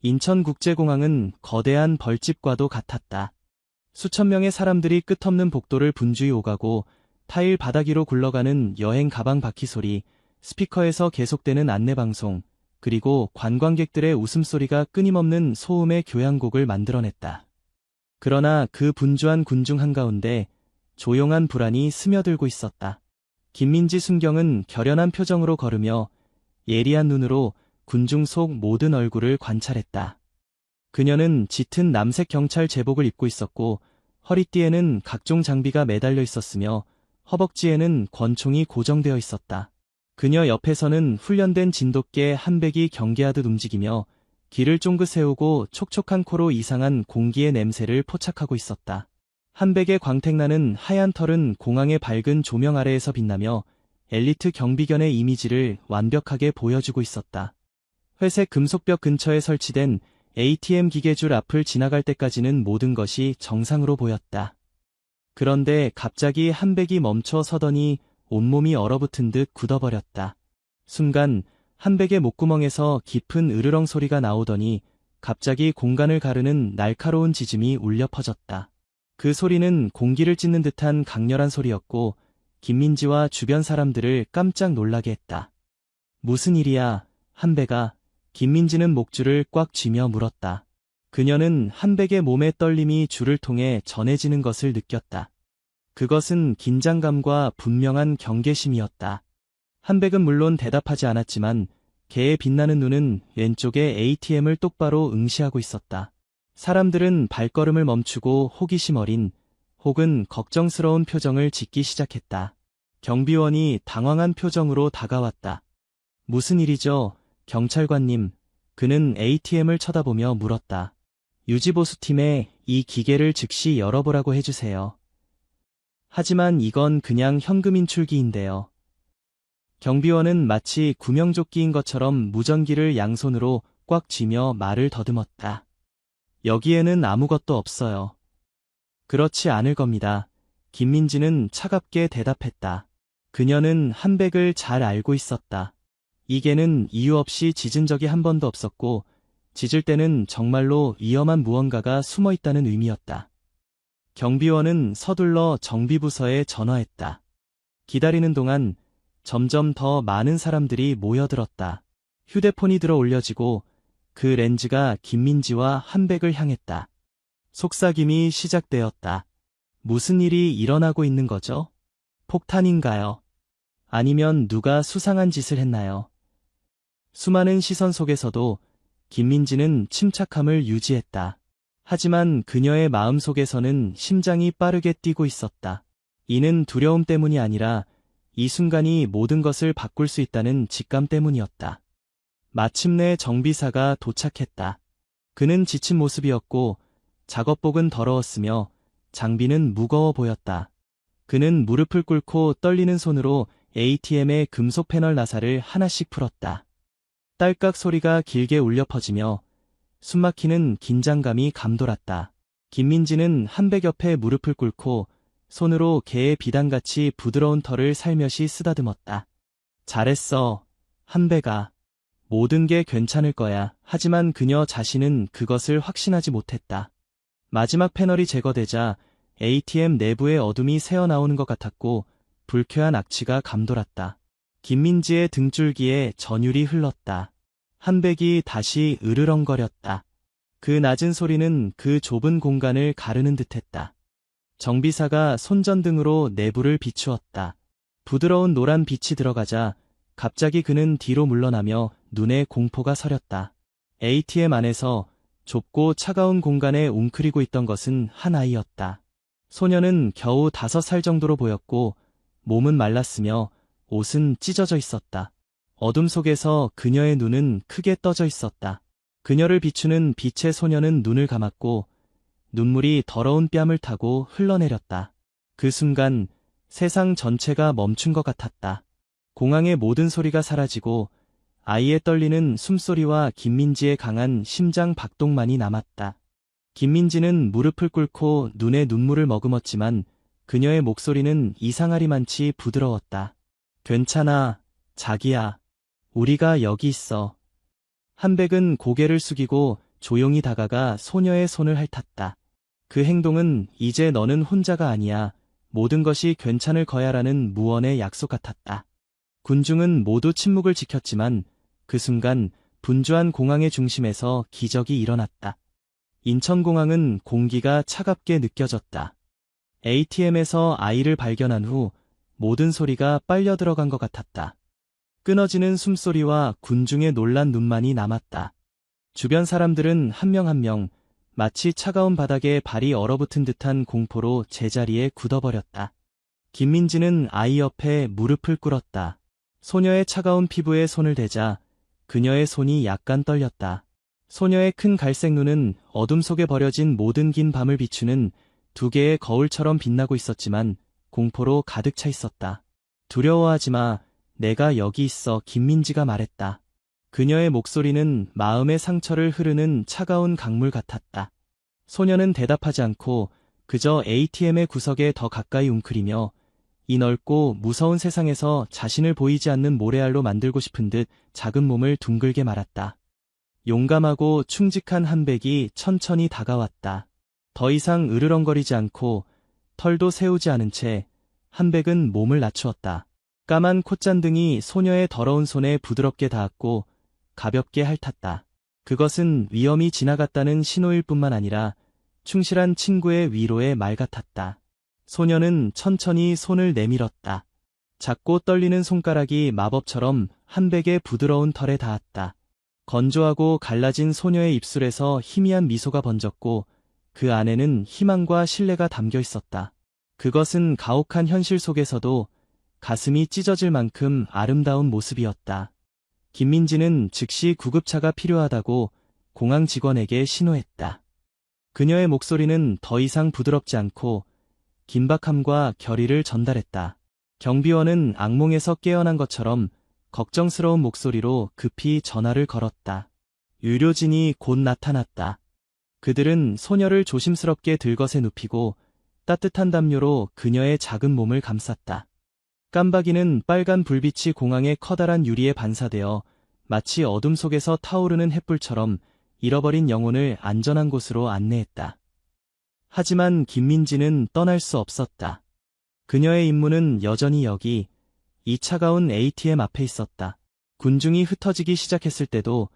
인천국제공항은 거대한 벌집과도 같았다. 수천 명의 사람들이 끝없는 복도를 분주히 오가고 타일 바닥 위로 굴러가는 여행 가방 바퀴 소리, 스피커에서 계속되는 안내방송, 그리고 관광객들의 웃음소리가 끊임없는 소음의 교향곡을 만들어냈다. 그러나 그 분주한 군중 한가운데 조용한 불안이 스며들고 있었다. 김민지 순경은 결연한 표정으로 걸으며 예리한 눈으로 군중 속 모든 얼굴을 관찰했다. 그녀는 짙은 남색 경찰 제복을 입고 있었고 허리띠에는 각종 장비가 매달려 있었으며 허벅지에는 권총이 고정되어 있었다. 그녀 옆에서는 훈련된 진돗개 한백이 경계하듯 움직이며 귀를 쫑긋 세우고 촉촉한 코로 이상한 공기의 냄새를 포착하고 있었다. 한백의 광택나는 하얀 털은 공항의 밝은 조명 아래에서 빛나며 엘리트 경비견의 이미지를 완벽하게 보여주고 있었다. 회색 금속벽 근처에 설치된 ATM 기계줄 앞을 지나갈 때까지는 모든 것이 정상으로 보였다. 그런데 갑자기 한백이 멈춰 서더니 온몸이 얼어붙은 듯 굳어버렸다. 순간 한백의 목구멍에서 깊은 으르렁 소리가 나오더니 갑자기 공간을 가르는 날카로운 짖음이 울려 퍼졌다. 그 소리는 공기를 찢는 듯한 강렬한 소리였고 김민지와 주변 사람들을 깜짝 놀라게 했다. 무슨 일이야, 한백아. 김민지는 목줄을 꽉 쥐며 물었다. 그녀는 한백의 몸의 떨림이 줄을 통해 전해지는 것을 느꼈다. 그것은 긴장감과 분명한 경계심이었다. 한백은 물론 대답하지 않았지만 개의 빛나는 눈은 왼쪽에 ATM을 똑바로 응시하고 있었다. 사람들은 발걸음을 멈추고 호기심 어린 혹은 걱정스러운 표정을 짓기 시작했다. 경비원이 당황한 표정으로 다가왔다. 무슨 일이죠, 경찰관님? 그는 ATM을 쳐다보며 물었다. 유지보수팀에 이 기계를 즉시 열어보라고 해주세요. 하지만 이건 그냥 현금 인출기인데요. 경비원은 마치 구명조끼인 것처럼 무전기를 양손으로 꽉 쥐며 말을 더듬었다. 여기에는 아무것도 없어요. 그렇지 않을 겁니다. 김민지는 차갑게 대답했다. 그녀는 한백을 잘 알고 있었다. 이 개는 이유 없이 짖은 적이 한 번도 없었고 짖을 때는 정말로 위험한 무언가가 숨어 있다는 의미였다. 경비원은 서둘러 정비부서에 전화했다. 기다리는 동안 점점 더 많은 사람들이 모여들었다. 휴대폰이 들어 올려지고 그 렌즈가 김민지와 한백을 향했다. 속삭임이 시작되었다. 무슨 일이 일어나고 있는 거죠? 폭탄인가요? 아니면 누가 수상한 짓을 했나요? 수많은 시선 속에서도 김민지는 침착함을 유지했다. 하지만 그녀의 마음속에서는 심장이 빠르게 뛰고 있었다. 이는 두려움 때문이 아니라 이 순간이 모든 것을 바꿀 수 있다는 직감 때문이었다. 마침내 정비사가 도착했다. 그는 지친 모습이었고 작업복은 더러웠으며 장비는 무거워 보였다. 그는 무릎을 꿇고 떨리는 손으로 ATM의 금속 패널 나사를 하나씩 풀었다. 딸깍 소리가 길게 울려 퍼지며 숨막히는 긴장감이 감돌았다. 김민지는 한백 옆에 무릎을 꿇고 손으로 개의 비단같이 부드러운 털을 살며시 쓰다듬었다. 잘했어, 한백아. 모든 게 괜찮을 거야. 하지만 그녀 자신은 그것을 확신하지 못했다. 마지막 패널이 제거되자 ATM 내부의 어둠이 새어나오는 것 같았고 불쾌한 악취가 감돌았다. 김민지의 등줄기에 전율이 흘렀다. 한백이 다시 으르렁거렸다. 그 낮은 소리는 그 좁은 공간을 가르는 듯했다. 정비사가 손전등으로 내부를 비추었다. 부드러운 노란 빛이 들어가자 갑자기 그는 뒤로 물러나며 눈에 공포가 서렸다. ATM 안에서 좁고 차가운 공간에 웅크리고 있던 것은 한 아이였다. 소녀는 겨우 5살 정도로 보였고 몸은 말랐으며 옷은 찢어져 있었다. 어둠 속에서 그녀의 눈은 크게 떠져 있었다. 그녀를 비추는 빛의 소녀는 눈을 감았고 눈물이 더러운 뺨을 타고 흘러내렸다. 그 순간 세상 전체가 멈춘 것 같았다. 공항의 모든 소리가 사라지고 아이의 떨리는 숨소리와 김민지의 강한 심장 박동만이 남았다. 김민지는 무릎을 꿇고 눈에 눈물을 머금었지만 그녀의 목소리는 이상하리만치 부드러웠다. 괜찮아, 자기야. 우리가 여기 있어. 한백은 고개를 숙이고 조용히 다가가 소녀의 손을 핥았다. 그 행동은 이제 너는 혼자가 아니야. 모든 것이 괜찮을 거야라는 무언의 약속 같았다. 군중은 모두 침묵을 지켰지만 그 순간 분주한 공항의 중심에서 기적이 일어났다. 인천공항은 공기가 차갑게 느껴졌다. ATM에서 아이를 발견한 후 모든 소리가 빨려 들어간 것 같았다. 끊어지는 숨소리와 군중의 놀란 눈만이 남았다. 주변 사람들은 한 명 한 명 마치 차가운 바닥에 발이 얼어붙은 듯한 공포로 제자리에 굳어버렸다. 김민지는 아이 옆에 무릎을 꿇었다. 소녀의 차가운 피부에 손을 대자 그녀의 손이 약간 떨렸다. 소녀의 큰 갈색 눈은 어둠 속에 버려진 모든 긴 밤을 비추는 두 개의 거울처럼 빛나고 있었지만 공포로 가득 차 있었다. 두려워하지 마. 내가 여기 있어. 김민지가 말했다. 그녀의 목소리는 마음의 상처를 흐르는 차가운 강물 같았다. 소녀는 대답하지 않고 그저 ATM의 구석에 더 가까이 웅크리며 이 넓고 무서운 세상에서 자신을 보이지 않는 모래알로 만들고 싶은 듯 작은 몸을 둥글게 말았다. 용감하고 충직한 한백이 천천히 다가왔다. 더 이상 으르렁거리지 않고 털도 세우지 않은 채 한백은 몸을 낮추었다. 까만 콧잔등이 소녀의 더러운 손에 부드럽게 닿았고 가볍게 핥았다. 그것은 위험이 지나갔다는 신호일 뿐만 아니라 충실한 친구의 위로의 말 같았다. 소녀는 천천히 손을 내밀었다. 작고 떨리는 손가락이 마법처럼 한백의 부드러운 털에 닿았다. 건조하고 갈라진 소녀의 입술에서 희미한 미소가 번졌고 그 안에는 희망과 신뢰가 담겨 있었다. 그것은 가혹한 현실 속에서도 가슴이 찢어질 만큼 아름다운 모습이었다. 김민지는 즉시 구급차가 필요하다고 공항 직원에게 신호했다. 그녀의 목소리는 더 이상 부드럽지 않고 긴박함과 결의를 전달했다. 경비원은 악몽에서 깨어난 것처럼 걱정스러운 목소리로 급히 전화를 걸었다. 의료진이 곧 나타났다. 그들은 소녀를 조심스럽게 들것에 눕히고 따뜻한 담요로 그녀의 작은 몸을 감쌌다. 깜박이는 빨간 불빛이 공항의 커다란 유리에 반사되어 마치 어둠 속에서 타오르는 햇불처럼 잃어버린 영혼을 안전한 곳으로 안내했다. 하지만 김민지는 떠날 수 없었다. 그녀의 임무는 여전히 여기, 이 차가운 ATM 앞에 있었다. 군중이 흩어지기 시작했을 때도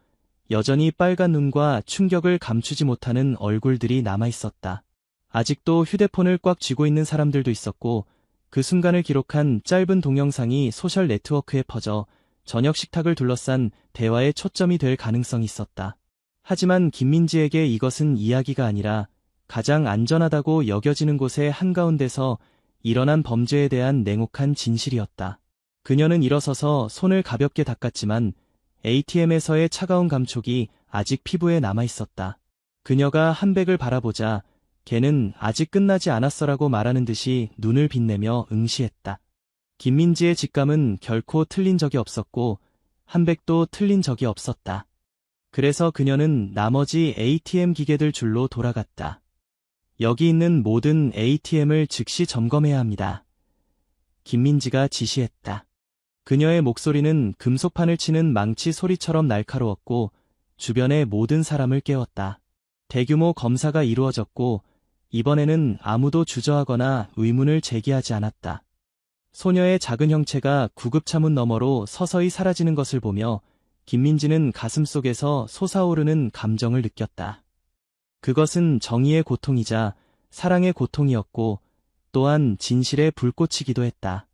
여전히 빨간 눈과 충격을 감추지 못하는 얼굴들이 남아있었다. 아직도 휴대폰을 꽉 쥐고 있는 사람들도 있었고 그 순간을 기록한 짧은 동영상이 소셜 네트워크에 퍼져 저녁 식탁을 둘러싼 대화의 초점이 될 가능성이 있었다. 하지만 김민지에게 이것은 이야기가 아니라 가장 안전하다고 여겨지는 곳의 한가운데서 일어난 범죄에 대한 냉혹한 진실이었다. 그녀는 일어서서 손을 가볍게 닦았지만 ATM에서의 차가운 감촉이 아직 피부에 남아있었다. 그녀가 한백을 바라보자 걔는 아직 끝나지 않았어라고 말하는 듯이 눈을 빛내며 응시했다. 김민지의 직감은 결코 틀린 적이 없었고 한백도 틀린 적이 없었다. 그래서 그녀는 나머지 ATM 기계들 줄로 돌아갔다. 여기 있는 모든 ATM을 즉시 점검해야 합니다. 김민지가 지시했다. 그녀의 목소리는 금속판을 치는 망치 소리처럼 날카로웠고 주변의 모든 사람을 깨웠다. 대규모 검사가 이루어졌고 이번에는 아무도 주저하거나 의문을 제기하지 않았다. 소녀의 작은 형체가 구급차 문 너머로 서서히 사라지는 것을 보며 김민지는 가슴속에서 솟아오르는 감정을 느꼈다. 그것은 정의의 고통이자 사랑의 고통이었고 또한 진실의 불꽃이기도 했다.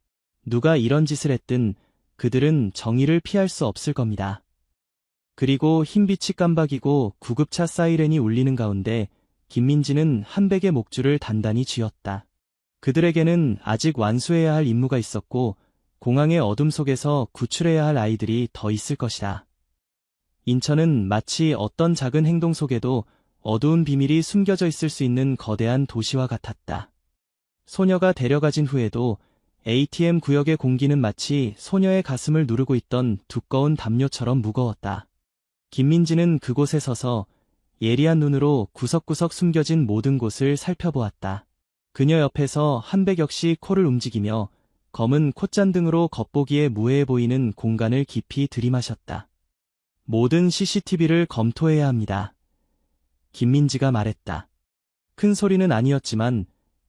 누가 이런 짓을 했든 그들은 정의를 피할 수 없을 겁니다. 그리고 흰빛이 깜박이고 구급차 사이렌이 울리는 가운데 김민지는 한백의 목줄을 단단히 쥐었다. 그들에게는 아직 완수해야 할 임무가 있었고 공항의 어둠 속에서 구출해야 할 아이들이 더 있을 것이다. 인천은 마치 어떤 작은 행동 속에도 어두운 비밀이 숨겨져 있을 수 있는 거대한 도시와 같았다. 소녀가 데려가진 후에도 ATM 구역의 공기는 마치 소녀의 가슴을 누르고 있던 두꺼운 담요처럼 무거웠다. 김민지는 그곳에 서서 예리한 눈으로 구석구석 숨겨진 모든 곳을 살펴보았다. 그녀 옆에서 한백 역시 코를 움직이며 검은 콧잔등으로 겉보기에 무해해 보이는 공간을 깊이 들이마셨다. 모든 CCTV를 검토해야 합니다. 김민지가 말했다. 큰 소리는 아니었지만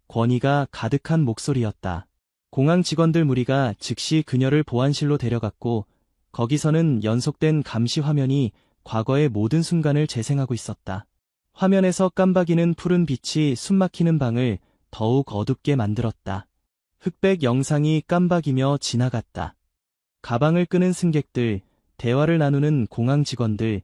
권위가 가득한 목소리였다. 공항 직원들 무리가 즉시 그녀를 보안실로 데려갔고 거기서는 연속된 감시 화면이 과거의 모든 순간을 재생하고 있었다. 화면에서 깜박이는 푸른 빛이 숨막히는 방을 더욱 어둡게 만들었다. 흑백 영상이 깜박이며 지나갔다. 가방을 끄는 승객들, 대화를 나누는 공항 직원들,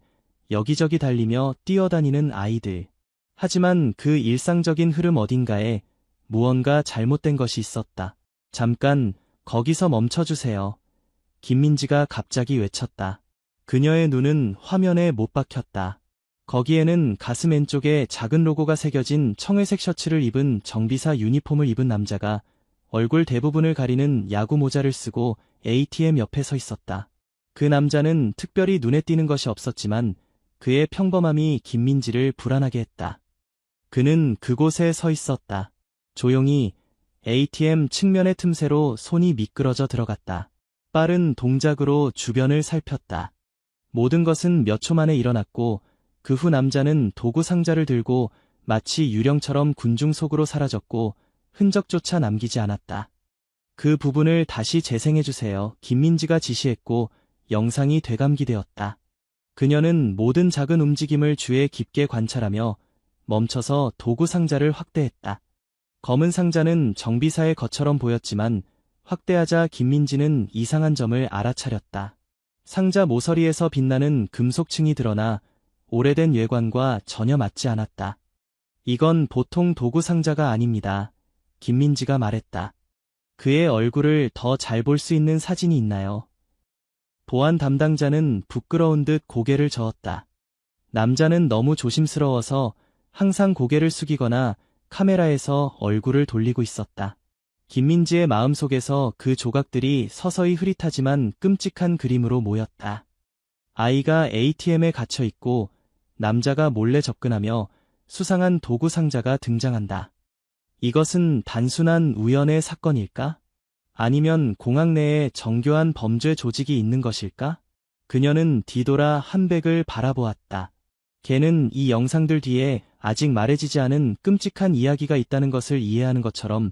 여기저기 달리며 뛰어다니는 아이들. 하지만 그 일상적인 흐름 어딘가에 무언가 잘못된 것이 있었다. 잠깐, 거기서 멈춰주세요. 김민지가 갑자기 외쳤다. 그녀의 눈은 화면에 못 박혔다. 거기에는 가슴 왼쪽에 작은 로고가 새겨진 청회색 셔츠를 입은 정비사 유니폼을 입은 남자가 얼굴 대부분을 가리는 야구 모자를 쓰고 ATM 옆에 서 있었다. 그 남자는 특별히 눈에 띄는 것이 없었지만 그의 평범함이 김민지를 불안하게 했다. 그는 그곳에 서 있었다. 조용히 ATM 측면의 틈새로 손이 미끄러져 들어갔다. 빠른 동작으로 주변을 살폈다. 모든 것은 몇 초 만에 일어났고 그 후 남자는 도구 상자를 들고 마치 유령처럼 군중 속으로 사라졌고 흔적조차 남기지 않았다. 그 부분을 다시 재생해주세요. 김민지가 지시했고 영상이 되감기되었다. 그녀는 모든 작은 움직임을 주의 깊게 관찰하며 멈춰서 도구 상자를 확대했다. 검은 상자는 정비사의 것처럼 보였지만 확대하자 김민지는 이상한 점을 알아차렸다. 상자 모서리에서 빛나는 금속층이 드러나 오래된 외관과 전혀 맞지 않았다. 이건 보통 도구 상자가 아닙니다. 김민지가 말했다. 그의 얼굴을 더 잘 볼 수 있는 사진이 있나요? 보안 담당자는 부끄러운 듯 고개를 저었다. 남자는 너무 조심스러워서 항상 고개를 숙이거나 카메라에서 얼굴을 돌리고 있었다. 김민지의 마음속에서 그 조각들이 서서히 흐릿하지만 끔찍한 그림으로 모였다. 아이가 ATM에 갇혀 있고 남자가 몰래 접근하며 수상한 도구 상자가 등장한다. 이것은 단순한 우연의 사건일까? 아니면 공항 내에 정교한 범죄 조직이 있는 것일까? 그녀는 뒤돌아 한백을 바라보았다. 걔는 이 영상들 뒤에 아직 말해지지 않은 끔찍한 이야기가 있다는 것을 이해하는 것처럼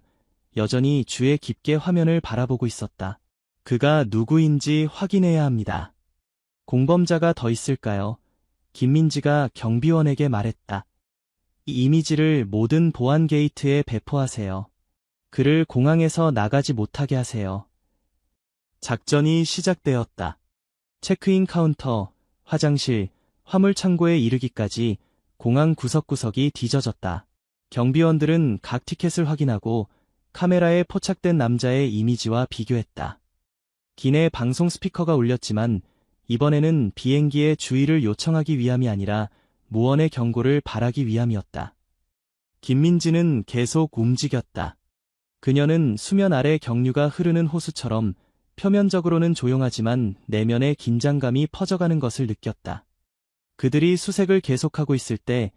여전히 주의 깊게 화면을 바라보고 있었다. 그가 누구인지 확인해야 합니다. 공범자가 더 있을까요? 김민지가 경비원에게 말했다. 이 이미지를 모든 보안 게이트에 배포하세요. 그를 공항에서 나가지 못하게 하세요. 작전이 시작되었다. 체크인 카운터, 화장실, 화물 창고에 이르기까지 공항 구석구석이 뒤져졌다. 경비원들은 각 티켓을 확인하고 카메라에 포착된 남자의 이미지와 비교했다. 기내 방송 스피커가 울렸지만 이번에는 비행기의 주의를 요청하기 위함이 아니라 무언의 경고를 바라기 위함이었다. 김민지는 계속 움직였다. 그녀는 수면 아래 경류가 흐르는 호수처럼 표면적으로는 조용하지만 내면의 긴장감이 퍼져가는 것을 느꼈다. 그들이 수색을 계속하고 있을 때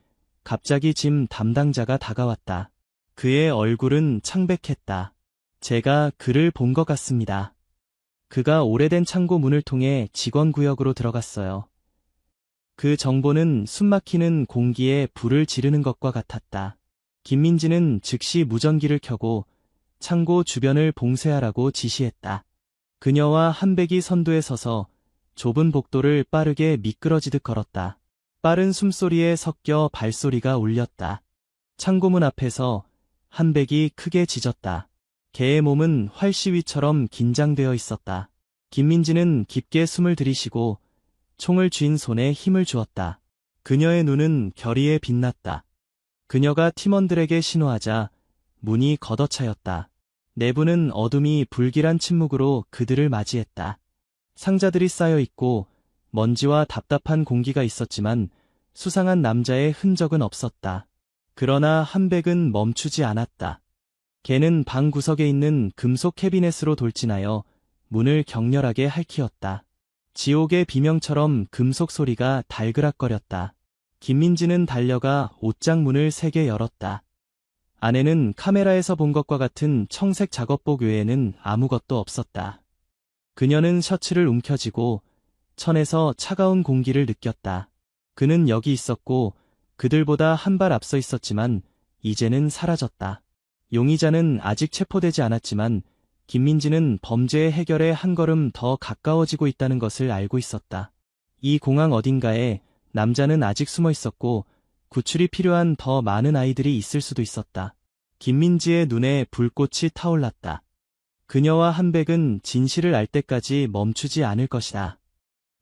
갑자기 짐 담당자가 다가왔다. 그의 얼굴은 창백했다. 제가 그를 본 것 같습니다. 그가 오래된 창고 문을 통해 직원 구역으로 들어갔어요. 그 정보는 숨막히는 공기에 불을 지르는 것과 같았다. 김민지는 즉시 무전기를 켜고 창고 주변을 봉쇄하라고 지시했다. 그녀와 한백이 선두에 서서 좁은 복도를 빠르게 미끄러지듯 걸었다. 빠른 숨소리에 섞여 발소리가 울렸다. 창고문 앞에서 한백이 크게 짖었다. 개의 몸은 활시위처럼 긴장되어 있었다. 김민지는 깊게 숨을 들이쉬고 총을 쥔 손에 힘을 주었다. 그녀의 눈은 결의에 빛났다. 그녀가 팀원들에게 신호하자 문이 걷어차였다. 내부는 어둠이 불길한 침묵으로 그들을 맞이했다. 상자들이 쌓여 있고 먼지와 답답한 공기가 있었지만 수상한 남자의 흔적은 없었다. 그러나 한백은 멈추지 않았다. 걔는 방 구석에 있는 금속 캐비넷으로 돌진하여 문을 격렬하게 핥히었다. 지옥의 비명처럼 금속 소리가 달그락거렸다. 김민지는 달려가 옷장 문을 3개 열었다. 안에는 카메라에서 본 것과 같은 청색 작업복 외에는 아무것도 없었다. 그녀는 셔츠를 움켜쥐고 천에서 차가운 공기를 느꼈다. 그는 여기 있었고 그들보다 한 발 앞서 있었지만 이제는 사라졌다. 용의자는 아직 체포되지 않았지만 김민지는 범죄의 해결에 한 걸음 더 가까워지고 있다는 것을 알고 있었다. 이 공항 어딘가에 남자는 아직 숨어 있었고 구출이 필요한 더 많은 아이들이 있을 수도 있었다. 김민지의 눈에 불꽃이 타올랐다. 그녀와 한백은 진실을 알 때까지 멈추지 않을 것이다.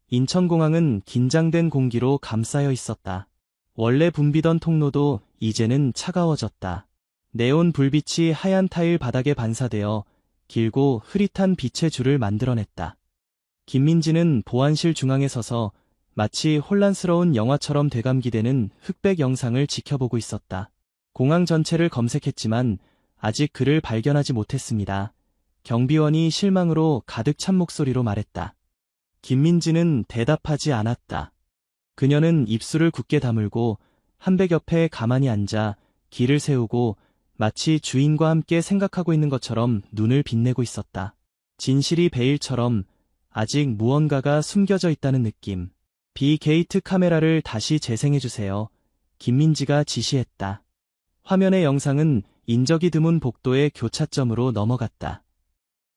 인천공항은 긴장된 공기로 감싸여 있었다. 원래 붐비던 통로도 이제는 차가워졌다. 네온 불빛이 하얀 타일 바닥에 반사되어 길고 흐릿한 빛의 줄을 만들어냈다. 김민지는 보안실 중앙에 서서 마치 혼란스러운 영화처럼 되감기되는 흑백 영상을 지켜보고 있었다. 공항 전체를 검색했지만 아직 그를 발견하지 못했습니다. 경비원이 실망으로 가득 찬 목소리로 말했다. 김민지는 대답하지 않았다. 그녀는 입술을 굳게 다물고 한백 옆에 가만히 앉아 기를 세우고 마치 주인과 함께 생각하고 있는 것처럼 눈을 빛내고 있었다. 진실이 베일처럼 아직 무언가가 숨겨져 있다는 느낌. 비게이트 카메라를 다시 재생해주세요. 김민지가 지시했다. 화면의 영상은 인적이 드문 복도의 교차점으로 넘어갔다.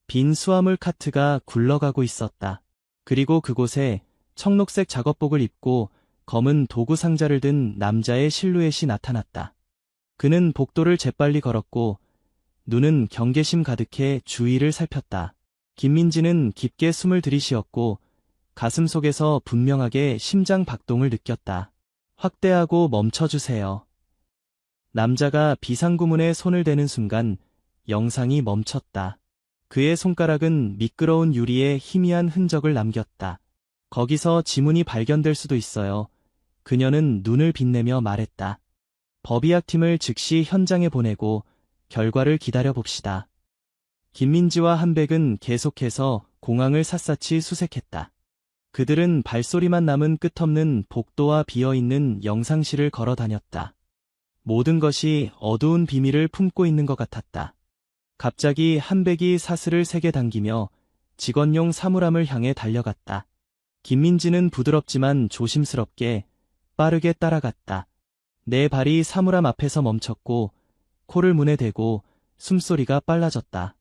빈 수화물 카트가 굴러가고 있었다. 그리고 그곳에 청록색 작업복을 입고 검은 도구 상자를 든 남자의 실루엣이 나타났다. 그는 복도를 재빨리 걸었고 눈은 경계심 가득해 주위를 살폈다. 김민지는 깊게 숨을 들이쉬었고 가슴 속에서 분명하게 심장 박동을 느꼈다. 확대하고 멈춰주세요. 남자가 비상구문에 손을 대는 순간 영상이 멈췄다. 그의 손가락은 미끄러운 유리에 희미한 흔적을 남겼다. 거기서 지문이 발견될 수도 있어요. 그녀는 눈을 빛내며 말했다. 법의학팀을 즉시 현장에 보내고 결과를 기다려봅시다. 김민지와 한백은 계속해서 공항을 샅샅이 수색했다. 그들은 발소리만 남은 끝없는 복도와 비어있는 영상실을 걸어 다녔다. 모든 것이 어두운 비밀을 품고 있는 것 같았다. 갑자기 한백이 사슬을 세게 당기며 직원용 사물함을 향해 달려갔다. 김민지는 부드럽지만 조심스럽게 빠르게 따라갔다. 내 발이 사물함 앞에서 멈췄고 코를 문에 대고 숨소리가 빨라졌다.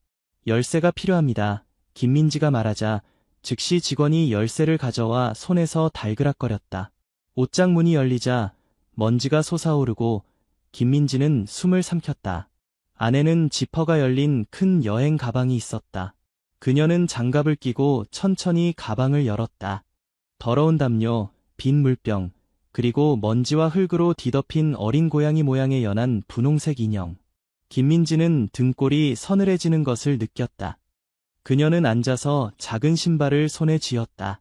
열쇠가 필요합니다. 김민지가 말하자 즉시 직원이 열쇠를 가져와 손에서 달그락거렸다. 옷장 문이 열리자 먼지가 솟아오르고 김민지는 숨을 삼켰다. 안에는 지퍼가 열린 큰 여행 가방이 있었다. 그녀는 장갑을 끼고 천천히 가방을 열었다. 더러운 담요, 빈 물병, 그리고 먼지와 흙으로 뒤덮인 어린 고양이 모양의 연한 분홍색 인형. 김민지는 등골이 서늘해지는 것을 느꼈다. 그녀는 앉아서 작은 신발을 손에 쥐었다.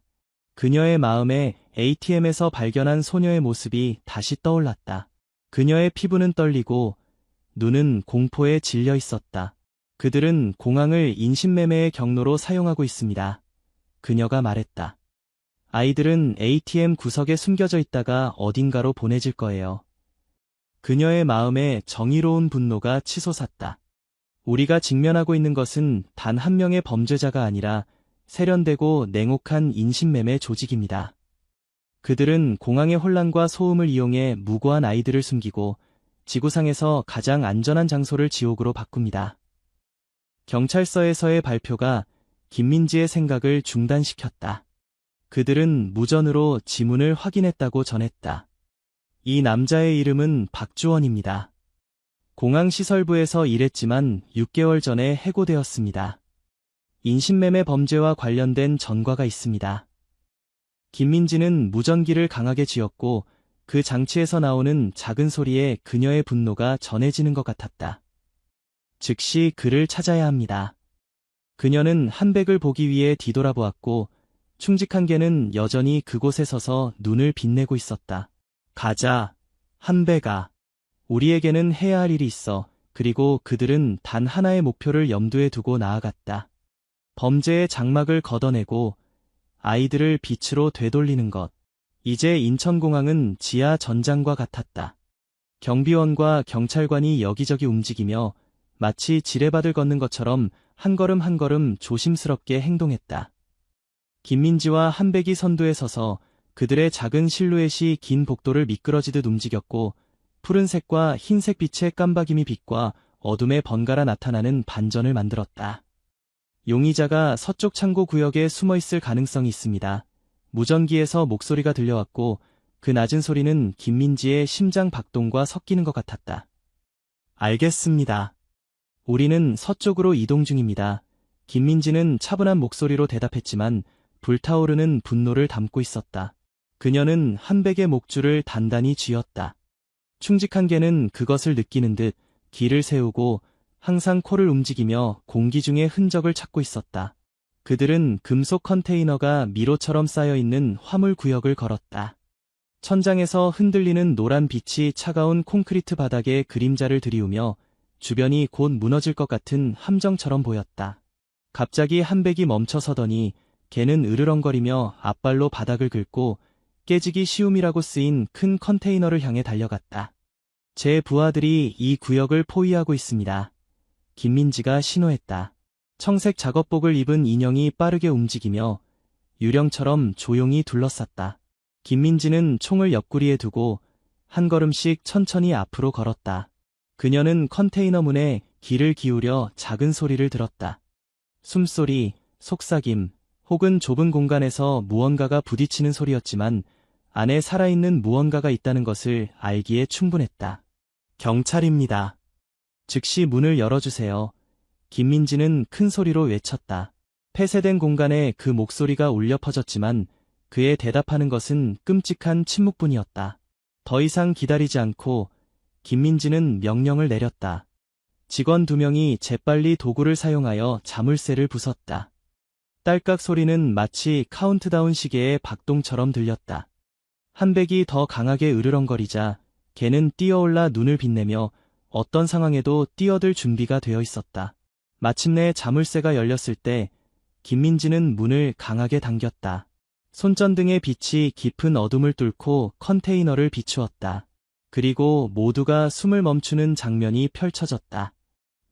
그녀의 마음에 ATM에서 발견한 소녀의 모습이 다시 떠올랐다. 그녀의 피부는 떨리고 눈은 공포에 질려 있었다. 그들은 공항을 인신매매의 경로로 사용하고 있습니다. 그녀가 말했다. 아이들은 ATM 구석에 숨겨져 있다가 어딘가로 보내질 거예요. 그녀의 마음에 정의로운 분노가 치솟았다. 우리가 직면하고 있는 것은 단 한 명의 범죄자가 아니라 세련되고 냉혹한 인신매매 조직입니다. 그들은 공항의 혼란과 소음을 이용해 무고한 아이들을 숨기고 지구상에서 가장 안전한 장소를 지옥으로 바꿉니다. 경찰서에서의 발표가 김민지의 생각을 중단시켰다. 그들은 무전으로 지문을 확인했다고 전했다. 이 남자의 이름은 박주원입니다. 공항시설부에서 일했지만 6개월 전에 해고되었습니다. 인신매매 범죄와 관련된 전과가 있습니다. 김민지는 무전기를 강하게 쥐었고 그 장치에서 나오는 작은 소리에 그녀의 분노가 전해지는 것 같았다. 즉시 그를 찾아야 합니다. 그녀는 한백을 보기 위해 뒤돌아보았고 충직한 개는 여전히 그곳에 서서 눈을 빛내고 있었다. 가자, 한백아. 우리에게는 해야 할 일이 있어. 그리고 그들은 단 하나의 목표를 염두에 두고 나아갔다. 범죄의 장막을 걷어내고 아이들을 빛으로 되돌리는 것. 이제 인천공항은 지하 전장과 같았다. 경비원과 경찰관이 여기저기 움직이며 마치 지뢰밭을 걷는 것처럼 한 걸음 한 걸음 조심스럽게 행동했다. 김민지와 한백이 선두에 서서 그들의 작은 실루엣이 긴 복도를 미끄러지듯 움직였고 푸른색과 흰색 빛의 깜박임이 빛과 어둠에 번갈아 나타나는 반전을 만들었다. 용의자가 서쪽 창고 구역에 숨어 있을 가능성이 있습니다. 무전기에서 목소리가 들려왔고 그 낮은 소리는 김민지의 심장 박동과 섞이는 것 같았다. 알겠습니다. 우리는 서쪽으로 이동 중입니다. 김민지는 차분한 목소리로 대답했지만 불타오르는 분노를 담고 있었다. 그녀는 한백의 목줄을 단단히 쥐었다. 충직한 개는 그것을 느끼는 듯 기를 세우고 항상 코를 움직이며 공기 중의 흔적을 찾고 있었다. 그들은 금속 컨테이너가 미로처럼 쌓여있는 화물 구역을 걸었다. 천장에서 흔들리는 노란 빛이 차가운 콘크리트 바닥에 그림자를 들이우며 주변이 곧 무너질 것 같은 함정처럼 보였다. 갑자기 한백이 멈춰서더니 개는 으르렁거리며 앞발로 바닥을 긁고 깨지기 쉬움이라고 쓰인 큰 컨테이너를 향해 달려갔다. 제 부하들이 이 구역을 포위하고 있습니다. 김민지가 신호했다. 청색 작업복을 입은 인형이 빠르게 움직이며 유령처럼 조용히 둘러쌌다. 김민지는 총을 옆구리에 두고 한 걸음씩 천천히 앞으로 걸었다. 그녀는 컨테이너 문에 귀를 기울여 작은 소리를 들었다. 숨소리, 속삭임, 혹은 좁은 공간에서 무언가가 부딪히는 소리였지만 안에 살아있는 무언가가 있다는 것을 알기에 충분했다. 경찰입니다. 즉시 문을 열어주세요. 김민지는 큰 소리로 외쳤다. 폐쇄된 공간에 그 목소리가 울려 퍼졌지만 그에 대답하는 것은 끔찍한 침묵뿐이었다. 더 이상 기다리지 않고 김민지는 명령을 내렸다. 직원 2명이 재빨리 도구를 사용하여 자물쇠를 부쉈다. 딸깍 소리는 마치 카운트다운 시계의 박동처럼 들렸다. 한백이 더 강하게 으르렁거리자 개는 뛰어올라 눈을 빛내며 어떤 상황에도 뛰어들 준비가 되어 있었다. 마침내 자물쇠가 열렸을 때 김민지는 문을 강하게 당겼다. 손전등의 빛이 깊은 어둠을 뚫고 컨테이너를 비추었다. 그리고 모두가 숨을 멈추는 장면이 펼쳐졌다.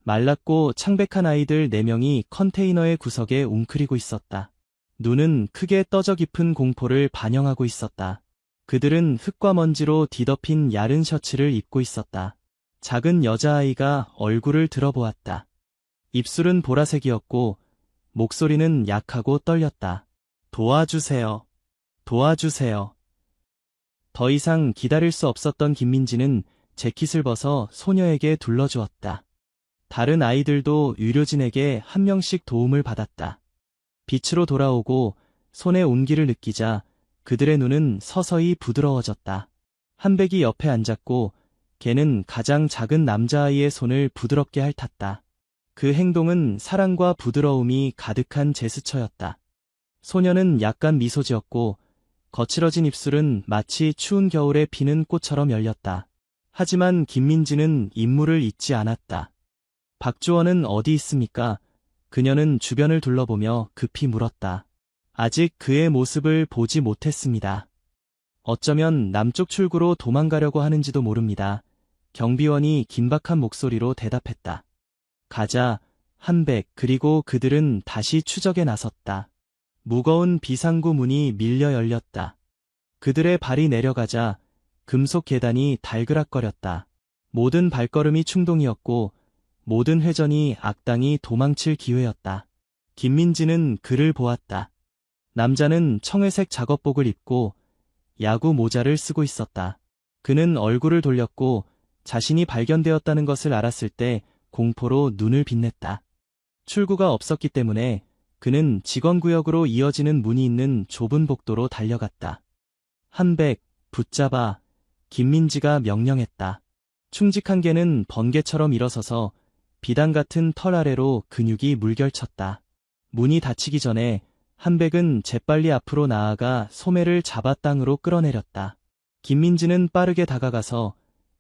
말랐고 창백한 아이들 4명이 컨테이너의 구석에 웅크리고 있었다. 눈은 크게 떠져 깊은 공포를 반영하고 있었다. 그들은 흙과 먼지로 뒤덮인 야른 셔츠를 입고 있었다. 작은 여자아이가 얼굴을 들어보았다. 입술은 보라색이었고 목소리는 약하고 떨렸다. 도와주세요. 도와주세요. 더 이상 기다릴 수 없었던 김민지는 재킷을 벗어 소녀에게 둘러주었다. 다른 아이들도 의료진에게 한 명씩 도움을 받았다. 빛으로 돌아오고 손에 온기를 느끼자 그들의 눈은 서서히 부드러워졌다. 한백이 옆에 앉았고 걔는 가장 작은 남자아이의 손을 부드럽게 핥았다. 그 행동은 사랑과 부드러움이 가득한 제스처였다. 소녀는 약간 미소 지었고 거칠어진 입술은 마치 추운 겨울에 피는 꽃처럼 열렸다. 하지만 김민지는 임무를 잊지 않았다. 박주원은 어디 있습니까? 그녀는 주변을 둘러보며 급히 물었다. 아직 그의 모습을 보지 못했습니다. 어쩌면 남쪽 출구로 도망가려고 하는지도 모릅니다. 경비원이 긴박한 목소리로 대답했다. 가자, 한백. 그리고 그들은 다시 추적에 나섰다. 무거운 비상구 문이 밀려 열렸다. 그들의 발이 내려가자 금속 계단이 달그락거렸다. 모든 발걸음이 충동이었고 모든 회전이 악당이 도망칠 기회였다. 김민지는 그를 보았다. 남자는 청회색 작업복을 입고 야구 모자를 쓰고 있었다. 그는 얼굴을 돌렸고 자신이 발견되었다는 것을 알았을 때 공포로 눈을 빛냈다. 출구가 없었기 때문에 그는 직원구역으로 이어지는 문이 있는 좁은 복도로 달려갔다. 한백, 붙잡아. 김민지가 명령했다. 충직한 개는 번개처럼 일어서서 비단 같은 털 아래로 근육이 물결쳤다. 문이 닫히기 전에 한백은 재빨리 앞으로 나아가 소매를 잡아 땅으로 끌어내렸다. 김민지는 빠르게 다가가서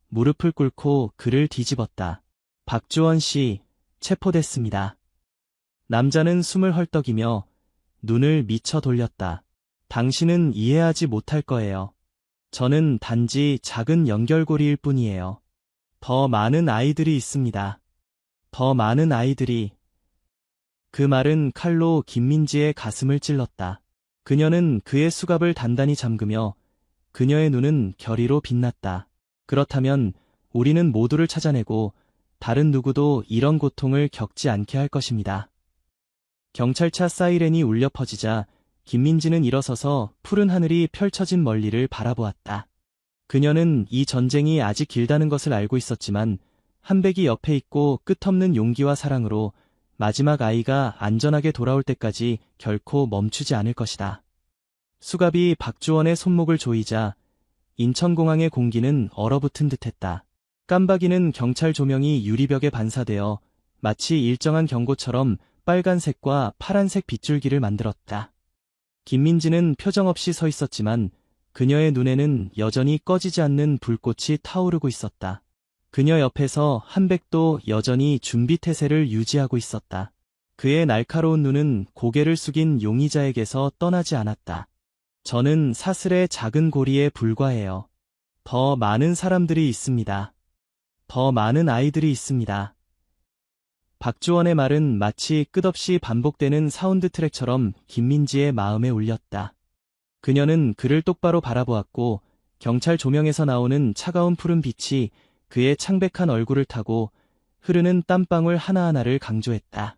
무릎을 꿇고 그를 뒤집었다. 박주원 씨, 체포됐습니다. 남자는 숨을 헐떡이며 눈을 미쳐 돌렸다. 당신은 이해하지 못할 거예요. 저는 단지 작은 연결고리일 뿐이에요. 더 많은 아이들이 있습니다. 더 많은 아이들이. 그 말은 칼로 김민지의 가슴을 찔렀다. 그녀는 그의 수갑을 단단히 잠그며 그녀의 눈은 결의로 빛났다. 그렇다면 우리는 모두를 찾아내고 다른 누구도 이런 고통을 겪지 않게 할 것입니다. 경찰차 사이렌이 울려 퍼지자 김민지는 일어서서 푸른 하늘이 펼쳐진 멀리를 바라보았다. 그녀는 이 전쟁이 아직 길다는 것을 알고 있었지만 한백이 옆에 있고 끝없는 용기와 사랑으로 마지막 아이가 안전하게 돌아올 때까지 결코 멈추지 않을 것이다. 수갑이 박주원의 손목을 조이자 인천공항의 공기는 얼어붙은 듯했다. 깜박이는 경찰 조명이 유리벽에 반사되어 마치 일정한 경고처럼 빨간색과 파란색 빗줄기를 만들었다. 김민지는 표정 없이 서 있었지만 그녀의 눈에는 여전히 꺼지지 않는 불꽃이 타오르고 있었다. 그녀 옆에서 한백도 여전히 준비태세를 유지하고 있었다. 그의 날카로운 눈은 고개를 숙인 용의자에게서 떠나지 않았다. 저는 사슬의 작은 고리에 불과해요. 더 많은 사람들이 있습니다. 더 많은 아이들이 있습니다. 박주원의 말은 마치 끝없이 반복되는 사운드 트랙처럼 김민지의 마음에 울렸다. 그녀는 그를 똑바로 바라보았고 경찰 조명에서 나오는 차가운 푸른 빛이 그의 창백한 얼굴을 타고 흐르는 땀방울 하나하나를 강조했다.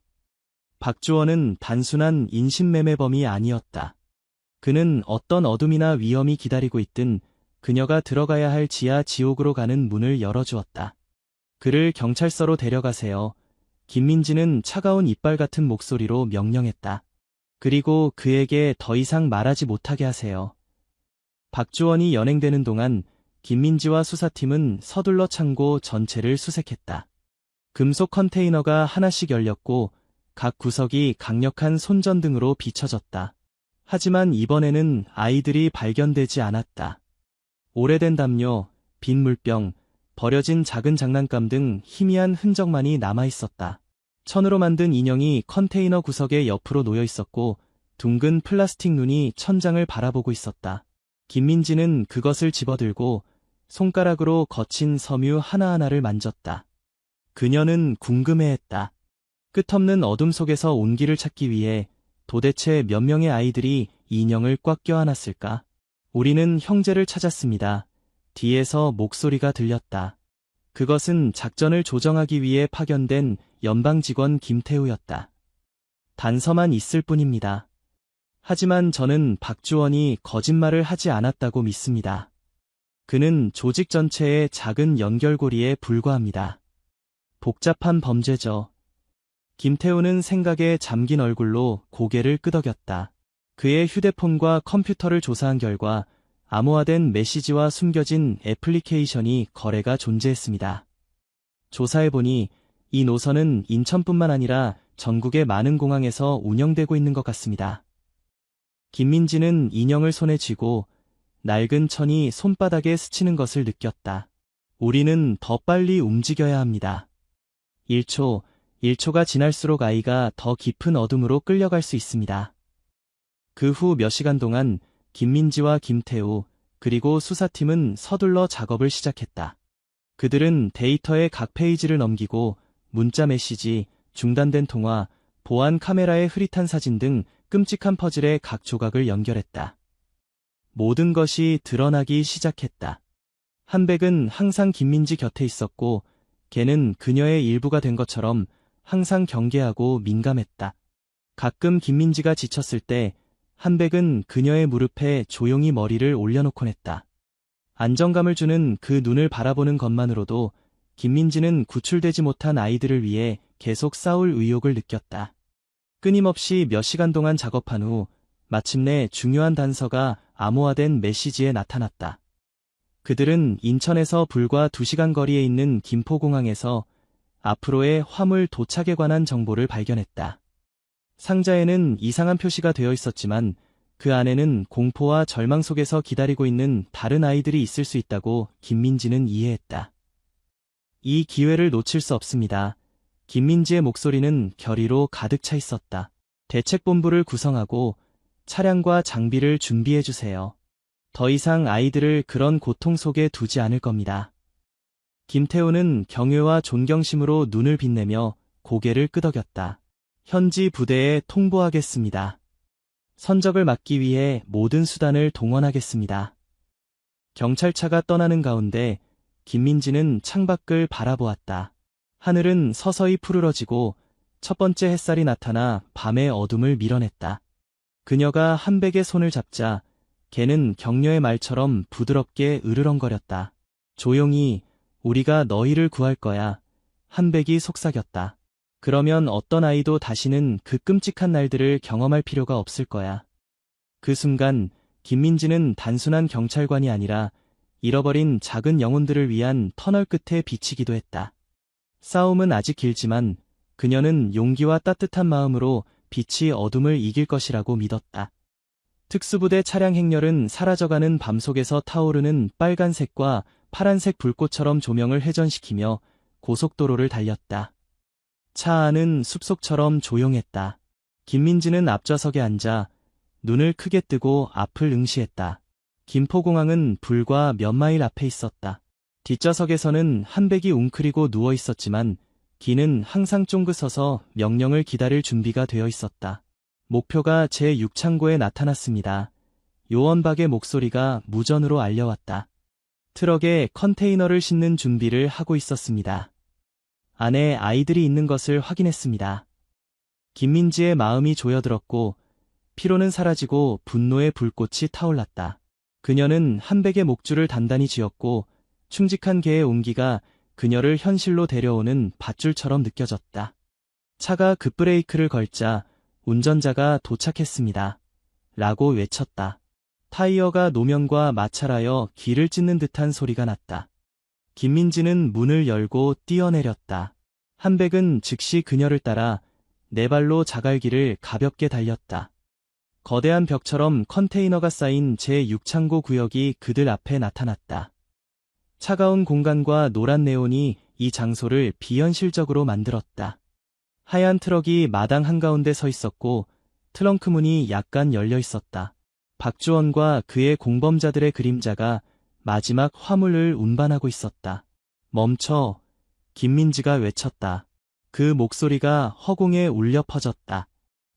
박주원은 단순한 인신매매범이 아니었다. 그는 어떤 어둠이나 위험이 기다리고 있든 그녀가 들어가야 할 지하 지옥으로 가는 문을 열어주었다. 그를 경찰서로 데려가세요. 김민지는 차가운 이빨 같은 목소리로 명령했다. 그리고 그에게 더 이상 말하지 못하게 하세요. 박주원이 연행되는 동안 김민지와 수사팀은 서둘러 창고 전체를 수색했다. 금속 컨테이너가 하나씩 열렸고 각 구석이 강력한 손전등으로 비춰졌다. 하지만 이번에는 아이들이 발견되지 않았다. 오래된 담요, 빈 물병, 버려진 작은 장난감 등 희미한 흔적만이 남아있었다. 천으로 만든 인형이 컨테이너 구석에 옆으로 놓여 있었고 둥근 플라스틱 눈이 천장을 바라보고 있었다. 김민지는 그것을 집어들고 손가락으로 거친 섬유 하나하나를 만졌다. 그녀는 궁금해했다. 끝없는 어둠 속에서 온기를 찾기 위해 도대체 몇 명의 아이들이 인형을 꽉 껴안았을까? 우리는 형제를 찾았습니다. 뒤에서 목소리가 들렸다. 그것은 작전을 조정하기 위해 파견된 연방 직원 김태우였다. 단서만 있을 뿐입니다. 하지만 저는 박주원이 거짓말을 하지 않았다고 믿습니다. 그는 조직 전체의 작은 연결고리에 불과합니다. 복잡한 범죄죠. 김태우는 생각에 잠긴 얼굴로 고개를 끄덕였다. 그의 휴대폰과 컴퓨터를 조사한 결과 암호화된 메시지와 숨겨진 애플리케이션이 거래가 존재했습니다. 조사해보니 이 노선은 인천뿐만 아니라 전국의 많은 공항에서 운영되고 있는 것 같습니다. 김민지는 인형을 손에 쥐고 낡은 천이 손바닥에 스치는 것을 느꼈다. 우리는 더 빨리 움직여야 합니다. 1초가 지날수록 아이가 더 깊은 어둠으로 끌려갈 수 있습니다. 그 후 몇 시간 동안 김민지와 김태우 그리고 수사팀은 서둘러 작업을 시작했다. 그들은 데이터의 각 페이지를 넘기고 문자 메시지, 중단된 통화, 보안 카메라의 흐릿한 사진 등 끔찍한 퍼즐의 각 조각을 연결했다. 모든 것이 드러나기 시작했다. 한백은 항상 김민지 곁에 있었고 걔는 그녀의 일부가 된 것처럼 항상 경계하고 민감했다. 가끔 김민지가 지쳤을 때 한백은 그녀의 무릎에 조용히 머리를 올려놓곤 했다. 안정감을 주는 그 눈을 바라보는 것만으로도 김민지는 구출되지 못한 아이들을 위해 계속 싸울 의욕을 느꼈다. 끊임없이 몇 시간 동안 작업한 후 마침내 중요한 단서가 암호화된 메시지에 나타났다. 그들은 인천에서 불과 2시간 거리에 있는 김포공항에서 앞으로의 화물 도착에 관한 정보를 발견했다. 상자에는 이상한 표시가 되어 있었지만 그 안에는 공포와 절망 속에서 기다리고 있는 다른 아이들이 있을 수 있다고 김민지는 이해했다. 이 기회를 놓칠 수 없습니다. 김민지의 목소리는 결의로 가득 차 있었다. 대책본부를 구성하고 차량과 장비를 준비해주세요. 더 이상 아이들을 그런 고통 속에 두지 않을 겁니다. 김태우는 경외와 존경심으로 눈을 빛내며 고개를 끄덕였다. 현지 부대에 통보하겠습니다. 선적을 막기 위해 모든 수단을 동원하겠습니다. 경찰차가 떠나는 가운데 김민지는 창밖을 바라보았다. 하늘은 서서히 푸르러지고 첫 번째 햇살이 나타나 밤의 어둠을 밀어냈다. 그녀가 한백의 손을 잡자 걔는 격려의 말처럼 부드럽게 으르렁거렸다. 조용히 우리가 너희를 구할 거야. 한백이 속삭였다. 그러면 어떤 아이도 다시는 그 끔찍한 날들을 경험할 필요가 없을 거야. 그 순간 김민지는 단순한 경찰관이 아니라 잃어버린 작은 영혼들을 위한 터널 끝에 비치기도 했다. 싸움은 아직 길지만 그녀는 용기와 따뜻한 마음으로 빛이 어둠을 이길 것이라고 믿었다. 특수부대 차량 행렬은 사라져가는 밤 속에서 타오르는 빨간색과 파란색 불꽃처럼 조명을 회전시키며 고속도로를 달렸다. 차 안은 숲속처럼 조용했다. 김민지는 앞좌석에 앉아 눈을 크게 뜨고 앞을 응시했다. 김포공항은 불과 몇 마일 앞에 있었다. 뒷좌석에서는 한백이 웅크리고 누워 있었지만 기는 항상 쫑긋 서서 명령을 기다릴 준비가 되어 있었다. 목표가 제6창고에 나타났습니다. 요원박의 목소리가 무전으로 알려왔다. 트럭에 컨테이너를 싣는 준비를 하고 있었습니다. 안에 아이들이 있는 것을 확인했습니다. 김민지의 마음이 조여들었고 피로는 사라지고 분노의 불꽃이 타올랐다. 그녀는 한백의 목줄을 단단히 쥐었고 충직한 개의 온기가 그녀를 현실로 데려오는 밧줄처럼 느껴졌다. 차가 급브레이크를 걸자 운전자가 도착했습니다. 라고 외쳤다. 타이어가 노면과 마찰하여 길을 찢는 듯한 소리가 났다. 김민지는 문을 열고 뛰어내렸다. 한백은 즉시 그녀를 따라 네 발로 자갈길을 가볍게 달렸다. 거대한 벽처럼 컨테이너가 쌓인 제6창고 구역이 그들 앞에 나타났다. 차가운 공간과 노란 네온이 이 장소를 비현실적으로 만들었다. 하얀 트럭이 마당 한가운데 서 있었고 트렁크 문이 약간 열려 있었다. 박주원과 그의 공범자들의 그림자가 마지막 화물을 운반하고 있었다. 멈춰! 김민지가 외쳤다. 그 목소리가 허공에 울려 퍼졌다.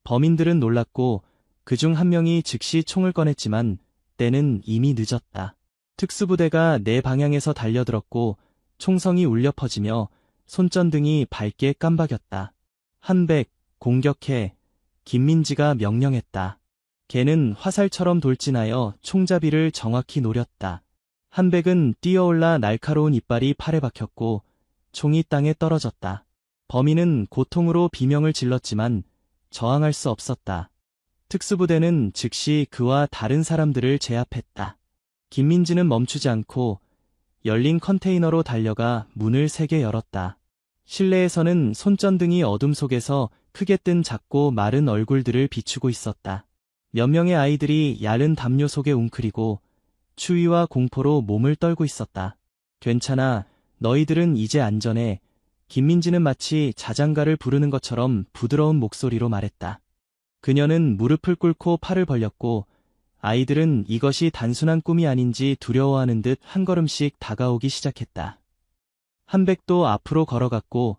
범인들은 놀랐고 그중 한 명이 즉시 총을 꺼냈지만 때는 이미 늦었다. 특수부대가 내 방향에서 달려들었고 총성이 울려 퍼지며 손전등이 밝게 깜박였다. 한백, 공격해. 김민지가 명령했다. 걔는 화살처럼 돌진하여 총잡이를 정확히 노렸다. 한백은 뛰어올라 날카로운 이빨이 팔에 박혔고 총이 땅에 떨어졌다. 범인은 고통으로 비명을 질렀지만 저항할 수 없었다. 특수부대는 즉시 그와 다른 사람들을 제압했다. 김민지는 멈추지 않고 열린 컨테이너로 달려가 문을 3개 열었다. 실내에서는 손전등이 어둠 속에서 크게 뜬 작고 마른 얼굴들을 비추고 있었다. 몇 명의 아이들이 야른 담요 속에 웅크리고 추위와 공포로 몸을 떨고 있었다. 괜찮아, 너희들은 이제 안전해. 김민지는 마치 자장가를 부르는 것처럼 부드러운 목소리로 말했다. 그녀는 무릎을 꿇고 팔을 벌렸고 아이들은 이것이 단순한 꿈이 아닌지 두려워하는 듯 한 걸음씩 다가오기 시작했다. 한백도 앞으로 걸어갔고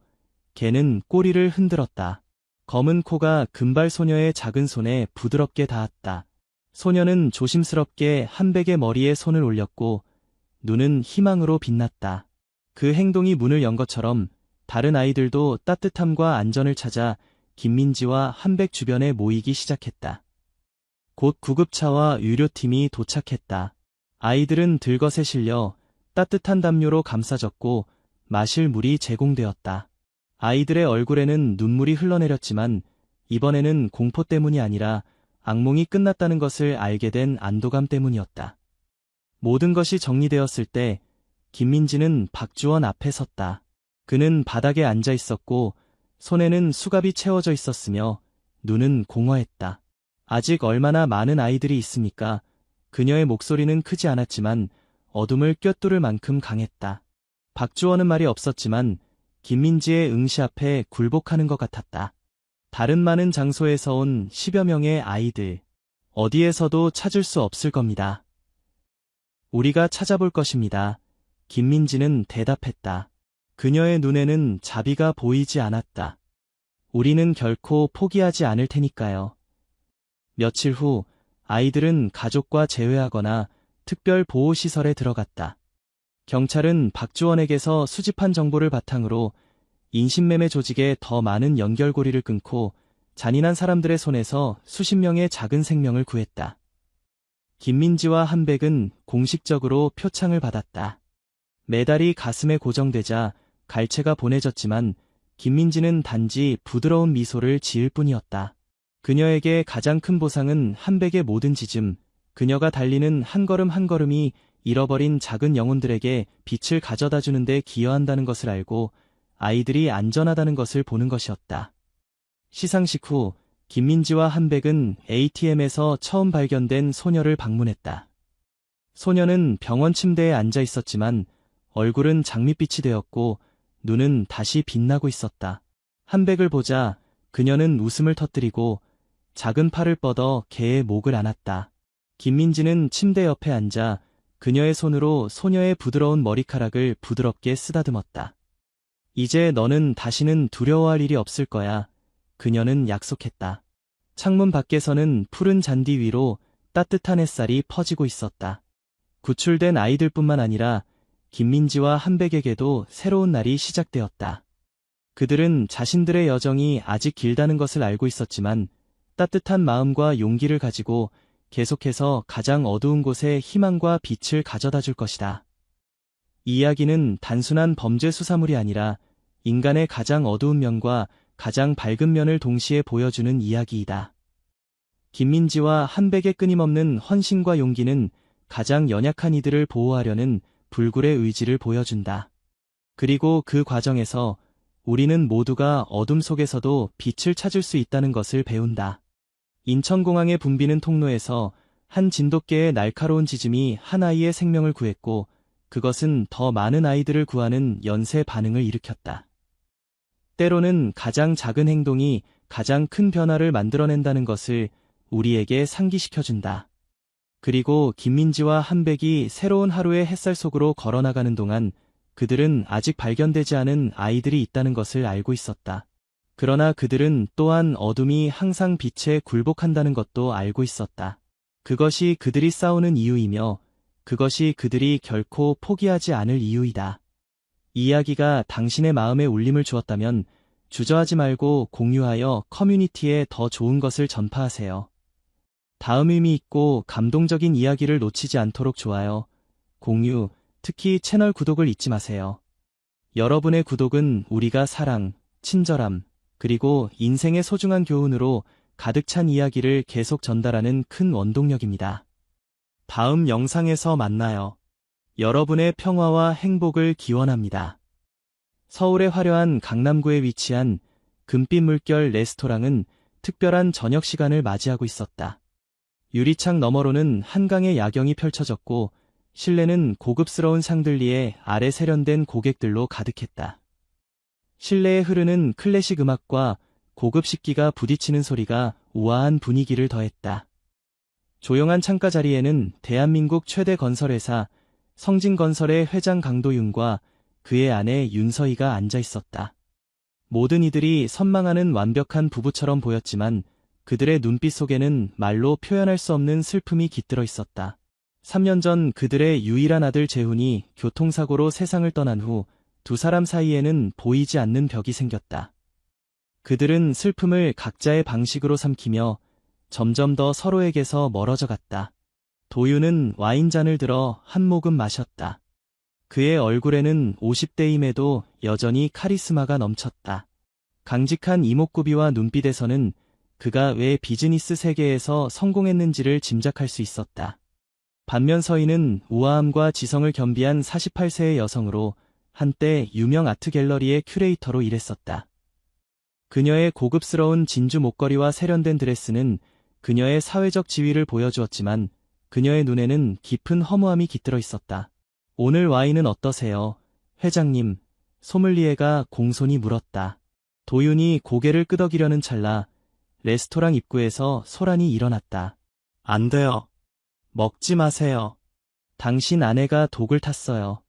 걔는 꼬리를 흔들었다. 검은 코가 금발 소녀의 작은 손에 부드럽게 닿았다. 소녀는 조심스럽게 한백의 머리에 손을 올렸고 눈은 희망으로 빛났다. 그 행동이 문을 연 것처럼 다른 아이들도 따뜻함과 안전을 찾아 김민지와 한백 주변에 모이기 시작했다. 곧 구급차와 유료팀이 도착했다. 아이들은 들것에 실려 따뜻한 담요로 감싸졌고 마실 물이 제공되었다. 아이들의 얼굴에는 눈물이 흘러내렸지만 이번에는 공포 때문이 아니라 악몽이 끝났다는 것을 알게 된 안도감 때문이었다. 모든 것이 정리되었을 때 김민지는 박주원 앞에 섰다. 그는 바닥에 앉아 있었고 손에는 수갑이 채워져 있었으며 눈은 공허했다. 아직 얼마나 많은 아이들이 있습니까? 그녀의 목소리는 크지 않았지만 어둠을 꿰뚫을 만큼 강했다. 박주원은 말이 없었지만 김민지의 응시 앞에 굴복하는 것 같았다. 다른 많은 장소에서 온 10여 명의 아이들, 어디에서도 찾을 수 없을 겁니다. 우리가 찾아볼 것입니다. 김민지는 대답했다. 그녀의 눈에는 자비가 보이지 않았다. 우리는 결코 포기하지 않을 테니까요. 며칠 후 아이들은 가족과 재회하거나 특별 보호시설에 들어갔다. 경찰은 박주원에게서 수집한 정보를 바탕으로 인신매매 조직에 더 많은 연결고리를 끊고 잔인한 사람들의 손에서 수십 명의 작은 생명을 구했다. 김민지와 한백은 공식적으로 표창을 받았다. 메달이 가슴에 고정되자 갈채가 보내졌지만 김민지는 단지 부드러운 미소를 지을 뿐이었다. 그녀에게 가장 큰 보상은 한백의 모든 짖음, 그녀가 달리는 한 걸음 한 걸음이 잃어버린 작은 영혼들에게 빛을 가져다 주는데 기여한다는 것을 알고 아이들이 안전하다는 것을 보는 것이었다. 시상식 후 김민지와 한백은 ATM에서 처음 발견된 소녀를 방문했다. 소녀는 병원 침대에 앉아 있었지만 얼굴은 장밋빛이 되었고 눈은 다시 빛나고 있었다. 한백을 보자 그녀는 웃음을 터뜨리고 작은 팔을 뻗어 개의 목을 안았다. 김민지는 침대 옆에 앉아 그녀의 손으로 소녀의 부드러운 머리카락을 부드럽게 쓰다듬었다. 이제 너는 다시는 두려워할 일이 없을 거야. 그녀는 약속했다. 창문 밖에서는 푸른 잔디 위로 따뜻한 햇살이 퍼지고 있었다. 구출된 아이들뿐만 아니라 김민지와 한백에게도 새로운 날이 시작되었다. 그들은 자신들의 여정이 아직 길다는 것을 알고 있었지만 따뜻한 마음과 용기를 가지고 계속해서 가장 어두운 곳에 희망과 빛을 가져다 줄 것이다. 이 이야기는 단순한 범죄 수사물이 아니라 인간의 가장 어두운 면과 가장 밝은 면을 동시에 보여주는 이야기이다. 김민지와 한백의 끊임없는 헌신과 용기는 가장 연약한 이들을 보호하려는 불굴의 의지를 보여준다. 그리고 그 과정에서 우리는 모두가 어둠 속에서도 빛을 찾을 수 있다는 것을 배운다. 인천공항의 붐비는 통로에서 한 진돗개의 날카로운 짖음이 한 아이의 생명을 구했고 그것은 더 많은 아이들을 구하는 연쇄 반응을 일으켰다. 때로는 가장 작은 행동이 가장 큰 변화를 만들어낸다는 것을 우리에게 상기시켜준다. 그리고 김민지와 한백이 새로운 하루의 햇살 속으로 걸어나가는 동안 그들은 아직 발견되지 않은 아이들이 있다는 것을 알고 있었다. 그러나 그들은 또한 어둠이 항상 빛에 굴복한다는 것도 알고 있었다. 그것이 그들이 싸우는 이유이며 그것이 그들이 결코 포기하지 않을 이유이다. 이 이야기가 당신의 마음에 울림을 주었다면 주저하지 말고 공유하여 커뮤니티에 더 좋은 것을 전파하세요. 다음 의미 있고 감동적인 이야기를 놓치지 않도록 좋아요, 공유, 특히 채널 구독을 잊지 마세요. 여러분의 구독은 우리가 사랑, 친절함, 그리고 인생의 소중한 교훈으로 가득 찬 이야기를 계속 전달하는 큰 원동력입니다. 다음 영상에서 만나요. 여러분의 평화와 행복을 기원합니다. 서울의 화려한 강남구에 위치한 금빛 물결 레스토랑은 특별한 저녁 시간을 맞이하고 있었다. 유리창 너머로는 한강의 야경이 펼쳐졌고 실내는 고급스러운 샹들리에 아래 세련된 고객들로 가득했다. 실내에 흐르는 클래식 음악과 고급 식기가 부딪히는 소리가 우아한 분위기를 더했다. 조용한 창가 자리에는 대한민국 최대 건설회사 성진건설의 회장 강도윤과 그의 아내 윤서희가 앉아 있었다. 모든 이들이 선망하는 완벽한 부부처럼 보였지만 그들의 눈빛 속에는 말로 표현할 수 없는 슬픔이 깃들어 있었다. 3년 전 그들의 유일한 아들 재훈이 교통사고로 세상을 떠난 후 두 사람 사이에는 보이지 않는 벽이 생겼다. 그들은 슬픔을 각자의 방식으로 삼키며 점점 더 서로에게서 멀어져 갔다. 도윤은 와인잔을 들어 한 모금 마셨다. 그의 얼굴에는 50대임에도 여전히 카리스마가 넘쳤다. 강직한 이목구비와 눈빛에서는 그가 왜 비즈니스 세계에서 성공했는지를 짐작할 수 있었다. 반면 서희는 우아함과 지성을 겸비한 48세의 여성으로 한때 유명 아트 갤러리의 큐레이터로 일했었다. 그녀의 고급스러운 진주 목걸이와 세련된 드레스는 그녀의 사회적 지위를 보여주었지만 그녀의 눈에는 깊은 허무함이 깃들어 있었다. 오늘 와인은 어떠세요, 회장님? 소믈리에가 공손히 물었다. 도윤이 고개를 끄덕이려는 찰나 레스토랑 입구에서 소란이 일어났다. 안 돼요. 먹지 마세요. 당신 아내가 독을 탔어요.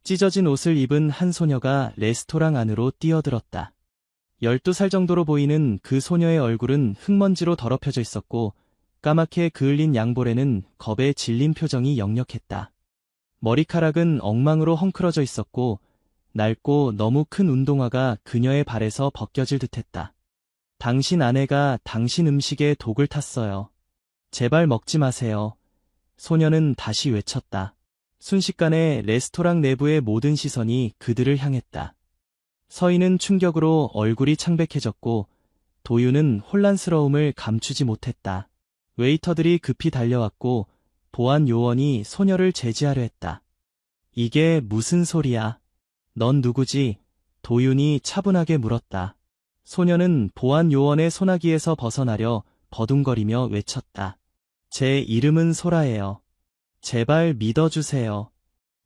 찢어진 옷을 입은 한 소녀가 레스토랑 안으로 뛰어들었다. 12살 정도로 보이는 그 소녀의 얼굴은 흙먼지로 더럽혀져 있었고 까맣게 그을린 양볼에는 겁에 질린 표정이 역력했다. 머리카락은 엉망으로 헝클어져 있었고 낡고 너무 큰 운동화가 그녀의 발에서 벗겨질 듯했다. 당신 아내가 당신 음식에 독을 탔어요. 제발 먹지 마세요. 소녀는 다시 외쳤다. 순식간에 레스토랑 내부의 모든 시선이 그들을 향했다. 서희는 충격으로 얼굴이 창백해졌고 도유는 혼란스러움을 감추지 못했다. 웨이터들이 급히 달려왔고 보안 요원이 소녀를 제지하려 했다. 이게 무슨 소리야? 넌 누구지? 도윤이 차분하게 물었다. 소녀는 보안 요원의 소나기에서 벗어나려 버둥거리며 외쳤다. 제 이름은 소라예요. 제발 믿어주세요.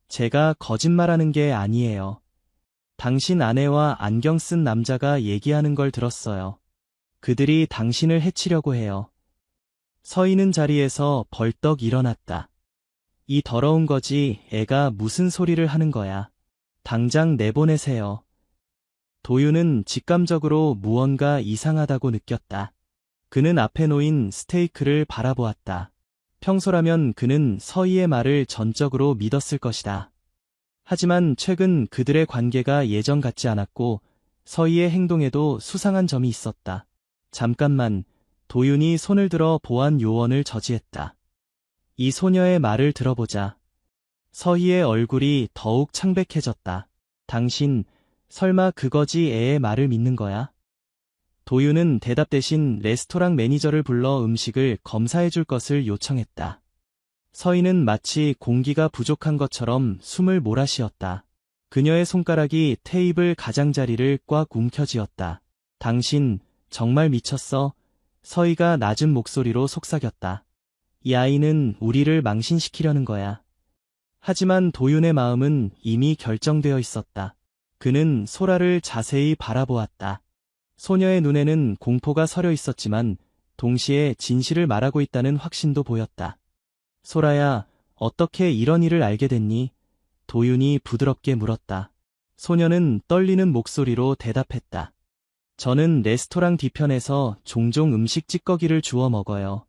제가 거짓말하는 게 아니에요. 당신 아내와 안경 쓴 남자가 얘기하는 걸 들었어요. 그들이 당신을 해치려고 해요. 서희는 자리에서 벌떡 일어났다. 이 더러운 거지 애가 무슨 소리를 하는 거야. 당장 내보내세요. 도윤은 직감적으로 무언가 이상하다고 느꼈다. 그는 앞에 놓인 스테이크를 바라보았다. 평소라면 그는 서희의 말을 전적으로 믿었을 것이다. 하지만 최근 그들의 관계가 예전 같지 않았고 서희의 행동에도 수상한 점이 있었다. 잠깐만, 도윤이 손을 들어 보안 요원을 저지했다. 이 소녀의 말을 들어보자. 서희의 얼굴이 더욱 창백해졌다. 당신, 설마 그거지 애의 말을 믿는 거야? 도윤은 대답 대신 레스토랑 매니저를 불러 음식을 검사해 줄 것을 요청했다. 서희는 마치 공기가 부족한 것처럼 숨을 몰아쉬었다. 그녀의 손가락이 테이블 가장자리를 꽉 움켜쥐었다. 당신, 정말 미쳤어? 서희가 낮은 목소리로 속삭였다. 이 아이는 우리를 망신시키려는 거야. 하지만 도윤의 마음은 이미 결정되어 있었다. 그는 소라를 자세히 바라보았다. 소녀의 눈에는 공포가 서려 있었지만 동시에 진실을 말하고 있다는 확신도 보였다. 소라야, 어떻게 이런 일을 알게 됐니? 도윤이 부드럽게 물었다. 소녀는 떨리는 목소리로 대답했다. 저는 레스토랑 뒤편에서 종종 음식 찌꺼기를 주워 먹어요.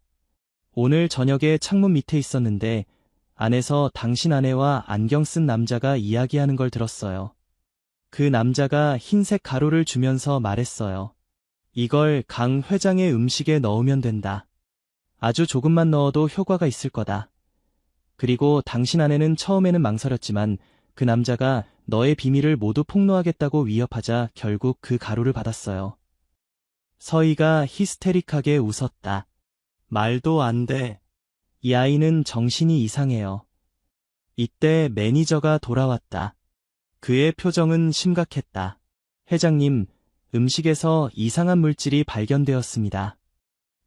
오늘 저녁에 창문 밑에 있었는데 안에서 당신 아내와 안경 쓴 남자가 이야기하는 걸 들었어요. 그 남자가 흰색 가루를 주면서 말했어요. 이걸 강 회장의 음식에 넣으면 된다. 아주 조금만 넣어도 효과가 있을 거다. 그리고 당신 아내는 처음에는 망설였지만 그 남자가 너의 비밀을 모두 폭로하겠다고 위협하자 결국 그 가루를 받았어요. 서희가 히스테릭하게 웃었다. 말도 안 돼. 이 아이는 정신이 이상해요. 이때 매니저가 돌아왔다. 그의 표정은 심각했다. 회장님, 음식에서 이상한 물질이 발견되었습니다.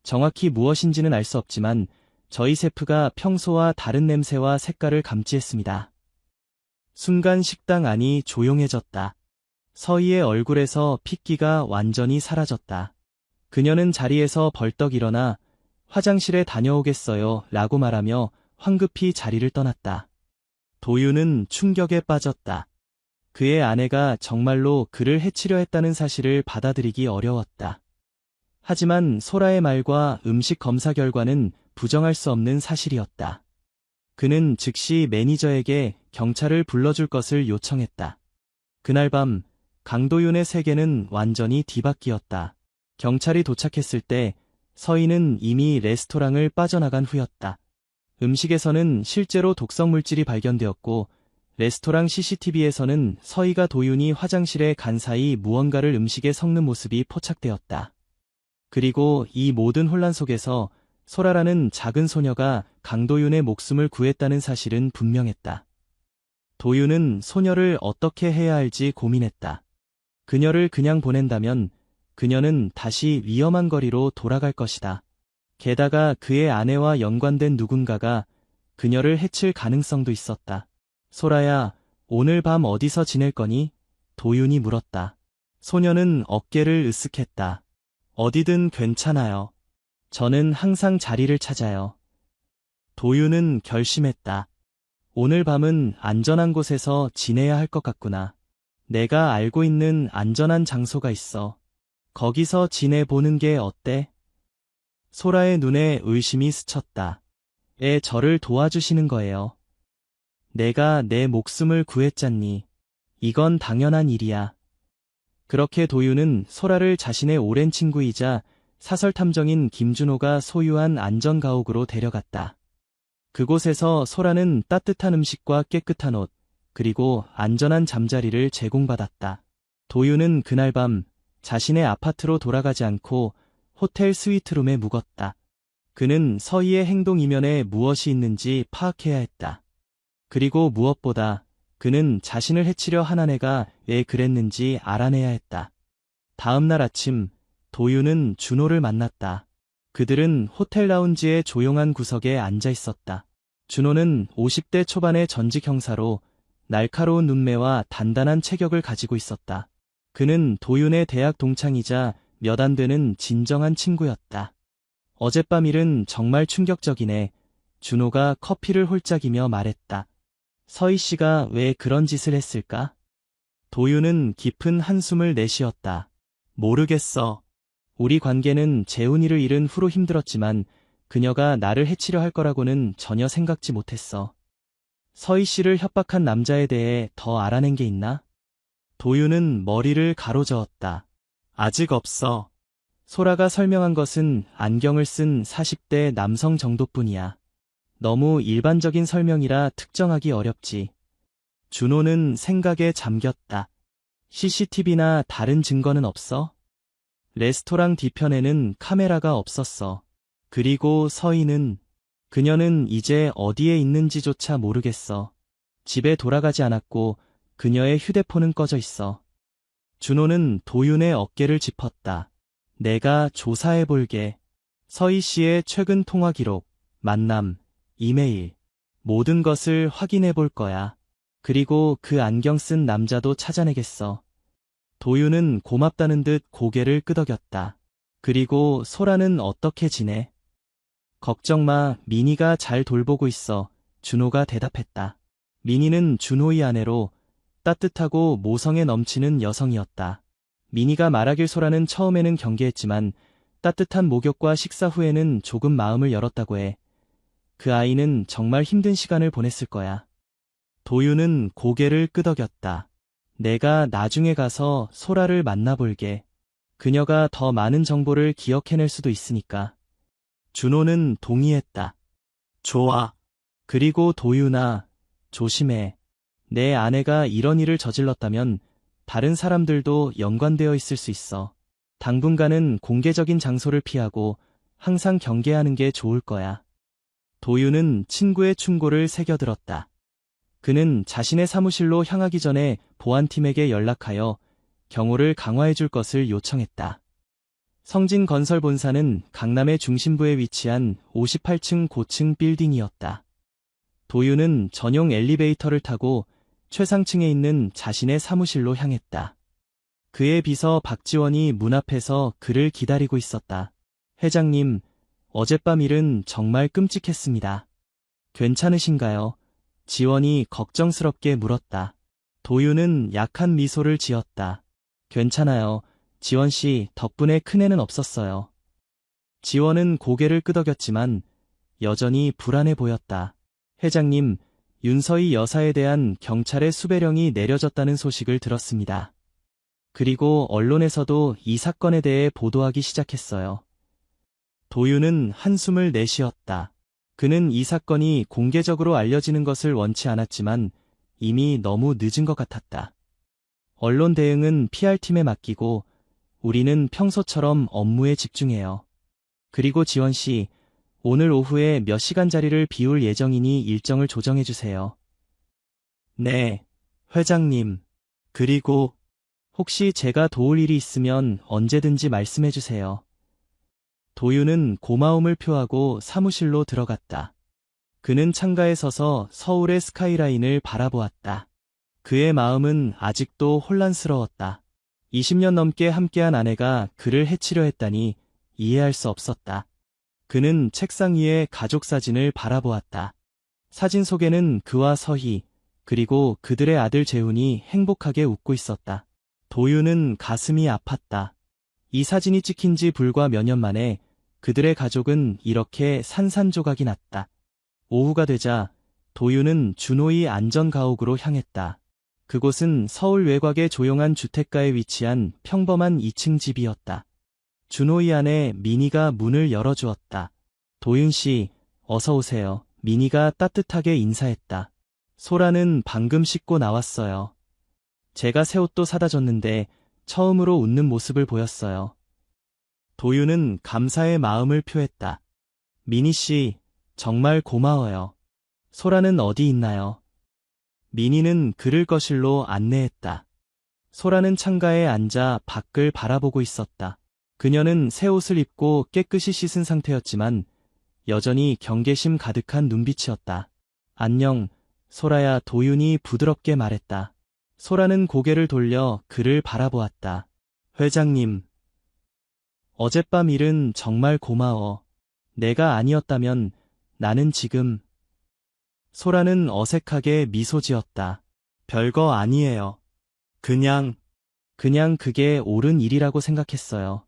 정확히 무엇인지는 알 수 없지만 저희 셰프가 평소와 다른 냄새와 색깔을 감지했습니다. 순간 식당 안이 조용해졌다. 서희의 얼굴에서 핏기가 완전히 사라졌다. 그녀는 자리에서 벌떡 일어나 화장실에 다녀오겠어요 라고 말하며 황급히 자리를 떠났다. 도윤은 충격에 빠졌다. 그의 아내가 정말로 그를 해치려 했다는 사실을 받아들이기 어려웠다. 하지만 소라의 말과 음식 검사 결과는 부정할 수 없는 사실이었다. 그는 즉시 매니저에게 경찰을 불러줄 것을 요청했다. 그날 밤 강도윤의 세계는 완전히 뒤바뀌었다. 경찰이 도착했을 때 서희는 이미 레스토랑을 빠져나간 후였다. 음식에서는 실제로 독성 물질이 발견되었고 레스토랑 CCTV에서는 서희가 도윤이 화장실에 간 사이 무언가를 음식에 섞는 모습이 포착되었다. 그리고 이 모든 혼란 속에서 소라라는 작은 소녀가 강도윤의 목숨을 구했다는 사실은 분명했다. 도윤은 소녀를 어떻게 해야 할지 고민했다. 그녀를 그냥 보낸다면 그녀는 다시 위험한 거리로 돌아갈 것이다. 게다가 그의 아내와 연관된 누군가가 그녀를 해칠 가능성도 있었다. 소라야, 오늘 밤 어디서 지낼 거니? 도윤이 물었다. 소녀는 어깨를 으쓱했다. 어디든 괜찮아요. 저는 항상 자리를 찾아요. 도윤은 결심했다. 오늘 밤은 안전한 곳에서 지내야 할 것 같구나. 내가 알고 있는 안전한 장소가 있어. 거기서 지내보는 게 어때? 소라의 눈에 의심이 스쳤다. 저를 도와주시는 거예요. 내가 내 목숨을 구했잖니. 이건 당연한 일이야. 그렇게 도윤은 소라를 자신의 오랜 친구이자 사설탐정인 김준호가 소유한 안전가옥으로 데려갔다. 그곳에서 소라는 따뜻한 음식과 깨끗한 옷, 그리고 안전한 잠자리를 제공받았다. 도윤은 그날 밤 자신의 아파트로 돌아가지 않고 호텔 스위트룸에 묵었다. 그는 서희의 행동 이면에 무엇이 있는지 파악해야 했다. 그리고 무엇보다 그는 자신을 해치려 한 아내가 왜 그랬는지 알아내야 했다. 다음 날 아침 도윤은 준호를 만났다. 그들은 호텔 라운지의 조용한 구석에 앉아 있었다. 준호는 50대 초반의 전직 형사로 날카로운 눈매와 단단한 체격을 가지고 있었다. 그는 도윤의 대학 동창이자 몇 안 되는 진정한 친구였다. 어젯밤 일은 정말 충격적이네. 준호가 커피를 홀짝이며 말했다. 서희 씨가 왜 그런 짓을 했을까? 도윤은 깊은 한숨을 내쉬었다. 모르겠어. 우리 관계는 재훈이를 잃은 후로 힘들었지만 그녀가 나를 해치려 할 거라고는 전혀 생각지 못했어. 서희 씨를 협박한 남자에 대해 더 알아낸 게 있나? 도윤은 머리를 가로저었다. 아직 없어. 소라가 설명한 것은 안경을 쓴 40대 남성 정도뿐이야. 너무 일반적인 설명이라 특정하기 어렵지. 준호는 생각에 잠겼다. CCTV나 다른 증거는 없어? 레스토랑 뒤편에는 카메라가 없었어. 그리고 서희는, 그녀는 이제 어디에 있는지조차 모르겠어. 집에 돌아가지 않았고 그녀의 휴대폰은 꺼져 있어. 준호는 도윤의 어깨를 짚었다. 내가 조사해볼게. 서희 씨의 최근 통화 기록, 만남, 이메일, 모든 것을 확인해볼 거야. 그리고 그 안경 쓴 남자도 찾아내겠어. 도윤은 고맙다는 듯 고개를 끄덕였다. 그리고 소라는 어떻게 지내? 걱정 마, 미니가 잘 돌보고 있어. 준호가 대답했다. 미니는 준호의 아내로 따뜻하고 모성에 넘치는 여성이었다. 미니가 말하길 소라는 처음에는 경계했지만 따뜻한 목욕과 식사 후에는 조금 마음을 열었다고 해. 그 아이는 정말 힘든 시간을 보냈을 거야. 도윤은 고개를 끄덕였다. 내가 나중에 가서 소라를 만나볼게. 그녀가 더 많은 정보를 기억해낼 수도 있으니까. 준호는 동의했다. 좋아. 그리고 도윤아, 조심해. 내 아내가 이런 일을 저질렀다면 다른 사람들도 연관되어 있을 수 있어. 당분간은 공개적인 장소를 피하고 항상 경계하는 게 좋을 거야. 도윤은 친구의 충고를 새겨들었다. 그는 자신의 사무실로 향하기 전에 보안팀에게 연락하여 경호를 강화해줄 것을 요청했다. 성진건설 본사는 강남의 중심부에 위치한 58층 고층 빌딩이었다. 도윤은 전용 엘리베이터를 타고 최상층에 있는 자신의 사무실로 향했다. 그의 비서 박지원이 문 앞에서 그를 기다리고 있었다. 회장님, 어젯밤 일은 정말 끔찍했습니다. 괜찮으신가요? 지원이 걱정스럽게 물었다. 도윤은 약한 미소를 지었다. 괜찮아요. 지원 씨 덕분에 큰애는 없었어요. 지원은 고개를 끄덕였지만 여전히 불안해 보였다. 회장님, 윤서희 여사에 대한 경찰의 수배령이 내려졌다는 소식을 들었습니다. 그리고 언론에서도 이 사건에 대해 보도하기 시작했어요. 도윤은 한숨을 내쉬었다. 그는 이 사건이 공개적으로 알려지는 것을 원치 않았지만 이미 너무 늦은 것 같았다. 언론 대응은 PR팀에 맡기고 우리는 평소처럼 업무에 집중해요. 그리고 지원 씨, 오늘 오후에 몇 시간 자리를 비울 예정이니 일정을 조정해주세요. 네, 회장님. 그리고 혹시 제가 도울 일이 있으면 언제든지 말씀해주세요. 도윤은 고마움을 표하고 사무실로 들어갔다. 그는 창가에 서서 서울의 스카이라인을 바라보았다. 그의 마음은 아직도 혼란스러웠다. 20년 넘게 함께한 아내가 그를 해치려 했다니 이해할 수 없었다. 그는 책상 위에 가족 사진을 바라보았다. 사진 속에는 그와 서희, 그리고 그들의 아들 재훈이 행복하게 웃고 있었다. 도윤은 가슴이 아팠다. 이 사진이 찍힌 지 불과 몇 년 만에 그들의 가족은 이렇게 산산조각이 났다. 오후가 되자 도윤은 준호의 안전가옥으로 향했다. 그곳은 서울 외곽의 조용한 주택가에 위치한 평범한 2층 집이었다. 준호의 아내 미니가 문을 열어주었다. 도윤 씨, 어서 오세요. 미니가 따뜻하게 인사했다. 소라는 방금 씻고 나왔어요. 제가 새 옷도 사다 줬는데 처음으로 웃는 모습을 보였어요. 도윤은 감사의 마음을 표했다. 미니 씨, 정말 고마워요. 소라는 어디 있나요? 미니는 그를 거실로 안내했다. 소라는 창가에 앉아 밖을 바라보고 있었다. 그녀는 새 옷을 입고 깨끗이 씻은 상태였지만 여전히 경계심 가득한 눈빛이었다. 안녕, 소라야. 도윤이 부드럽게 말했다. 소라는 고개를 돌려 그를 바라보았다. 회장님, 어젯밤 일은 정말 고마워. 내가 아니었다면 나는 지금... 소라는 어색하게 미소 지었다. 별거 아니에요. 그냥 그게 옳은 일이라고 생각했어요.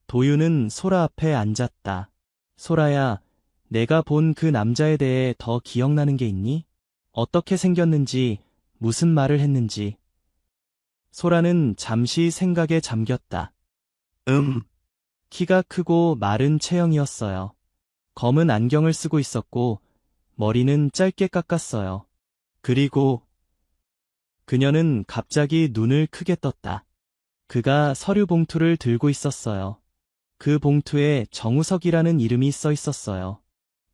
도윤은 소라 앞에 앉았다. 소라야, 내가 본 그 남자에 대해 더 기억나는 게 있니? 어떻게 생겼는지, 무슨 말을 했는지. 소라는 잠시 생각에 잠겼다. 키가 크고 마른 체형이었어요. 검은 안경을 쓰고 있었고 머리는 짧게 깎았어요. 그리고 그녀는 갑자기 눈을 크게 떴다. 그가 서류 봉투를 들고 있었어요. 그 봉투에 정우석이라는 이름이 써 있었어요.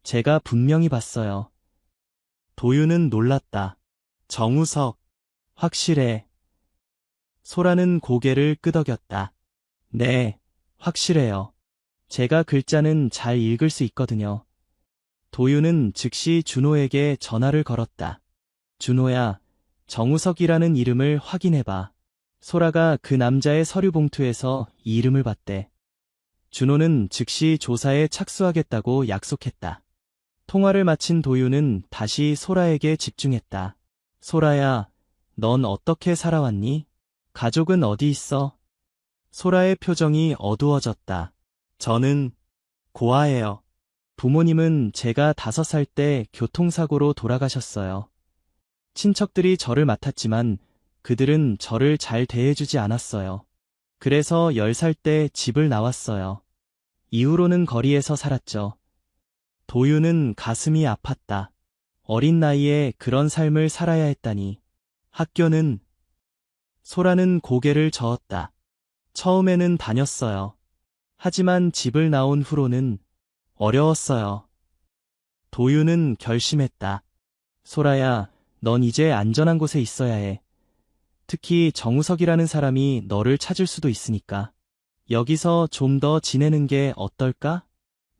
제가 분명히 봤어요. 도윤은 놀랐다. 정우석, 확실해. 소라는 고개를 끄덕였다. 네, 확실해요. 제가 글자는 잘 읽을 수 있거든요. 도윤은 즉시 준호에게 전화를 걸었다. 준호야, 정우석이라는 이름을 확인해봐. 소라가 그 남자의 서류 봉투에서 이 이름을 봤대. 준호는 즉시 조사에 착수하겠다고 약속했다. 통화를 마친 도윤은 다시 소라에게 집중했다. 소라야, 넌 어떻게 살아왔니? 가족은 어디 있어? 소라의 표정이 어두워졌다. 저는 고아예요. 부모님은 제가 5살 때 교통사고로 돌아가셨어요. 친척들이 저를 맡았지만 그들은 저를 잘 대해주지 않았어요. 그래서 10살 때 집을 나왔어요. 이후로는 거리에서 살았죠. 도윤은 가슴이 아팠다. 어린 나이에 그런 삶을 살아야 했다니. 학교는? 소라는 고개를 저었다. 처음에는 다녔어요. 하지만 집을 나온 후로는 어려웠어요. 도윤은 결심했다. 소라야, 넌 이제 안전한 곳에 있어야 해. 특히 정우석이라는 사람이 너를 찾을 수도 있으니까. 여기서 좀 더 지내는 게 어떨까?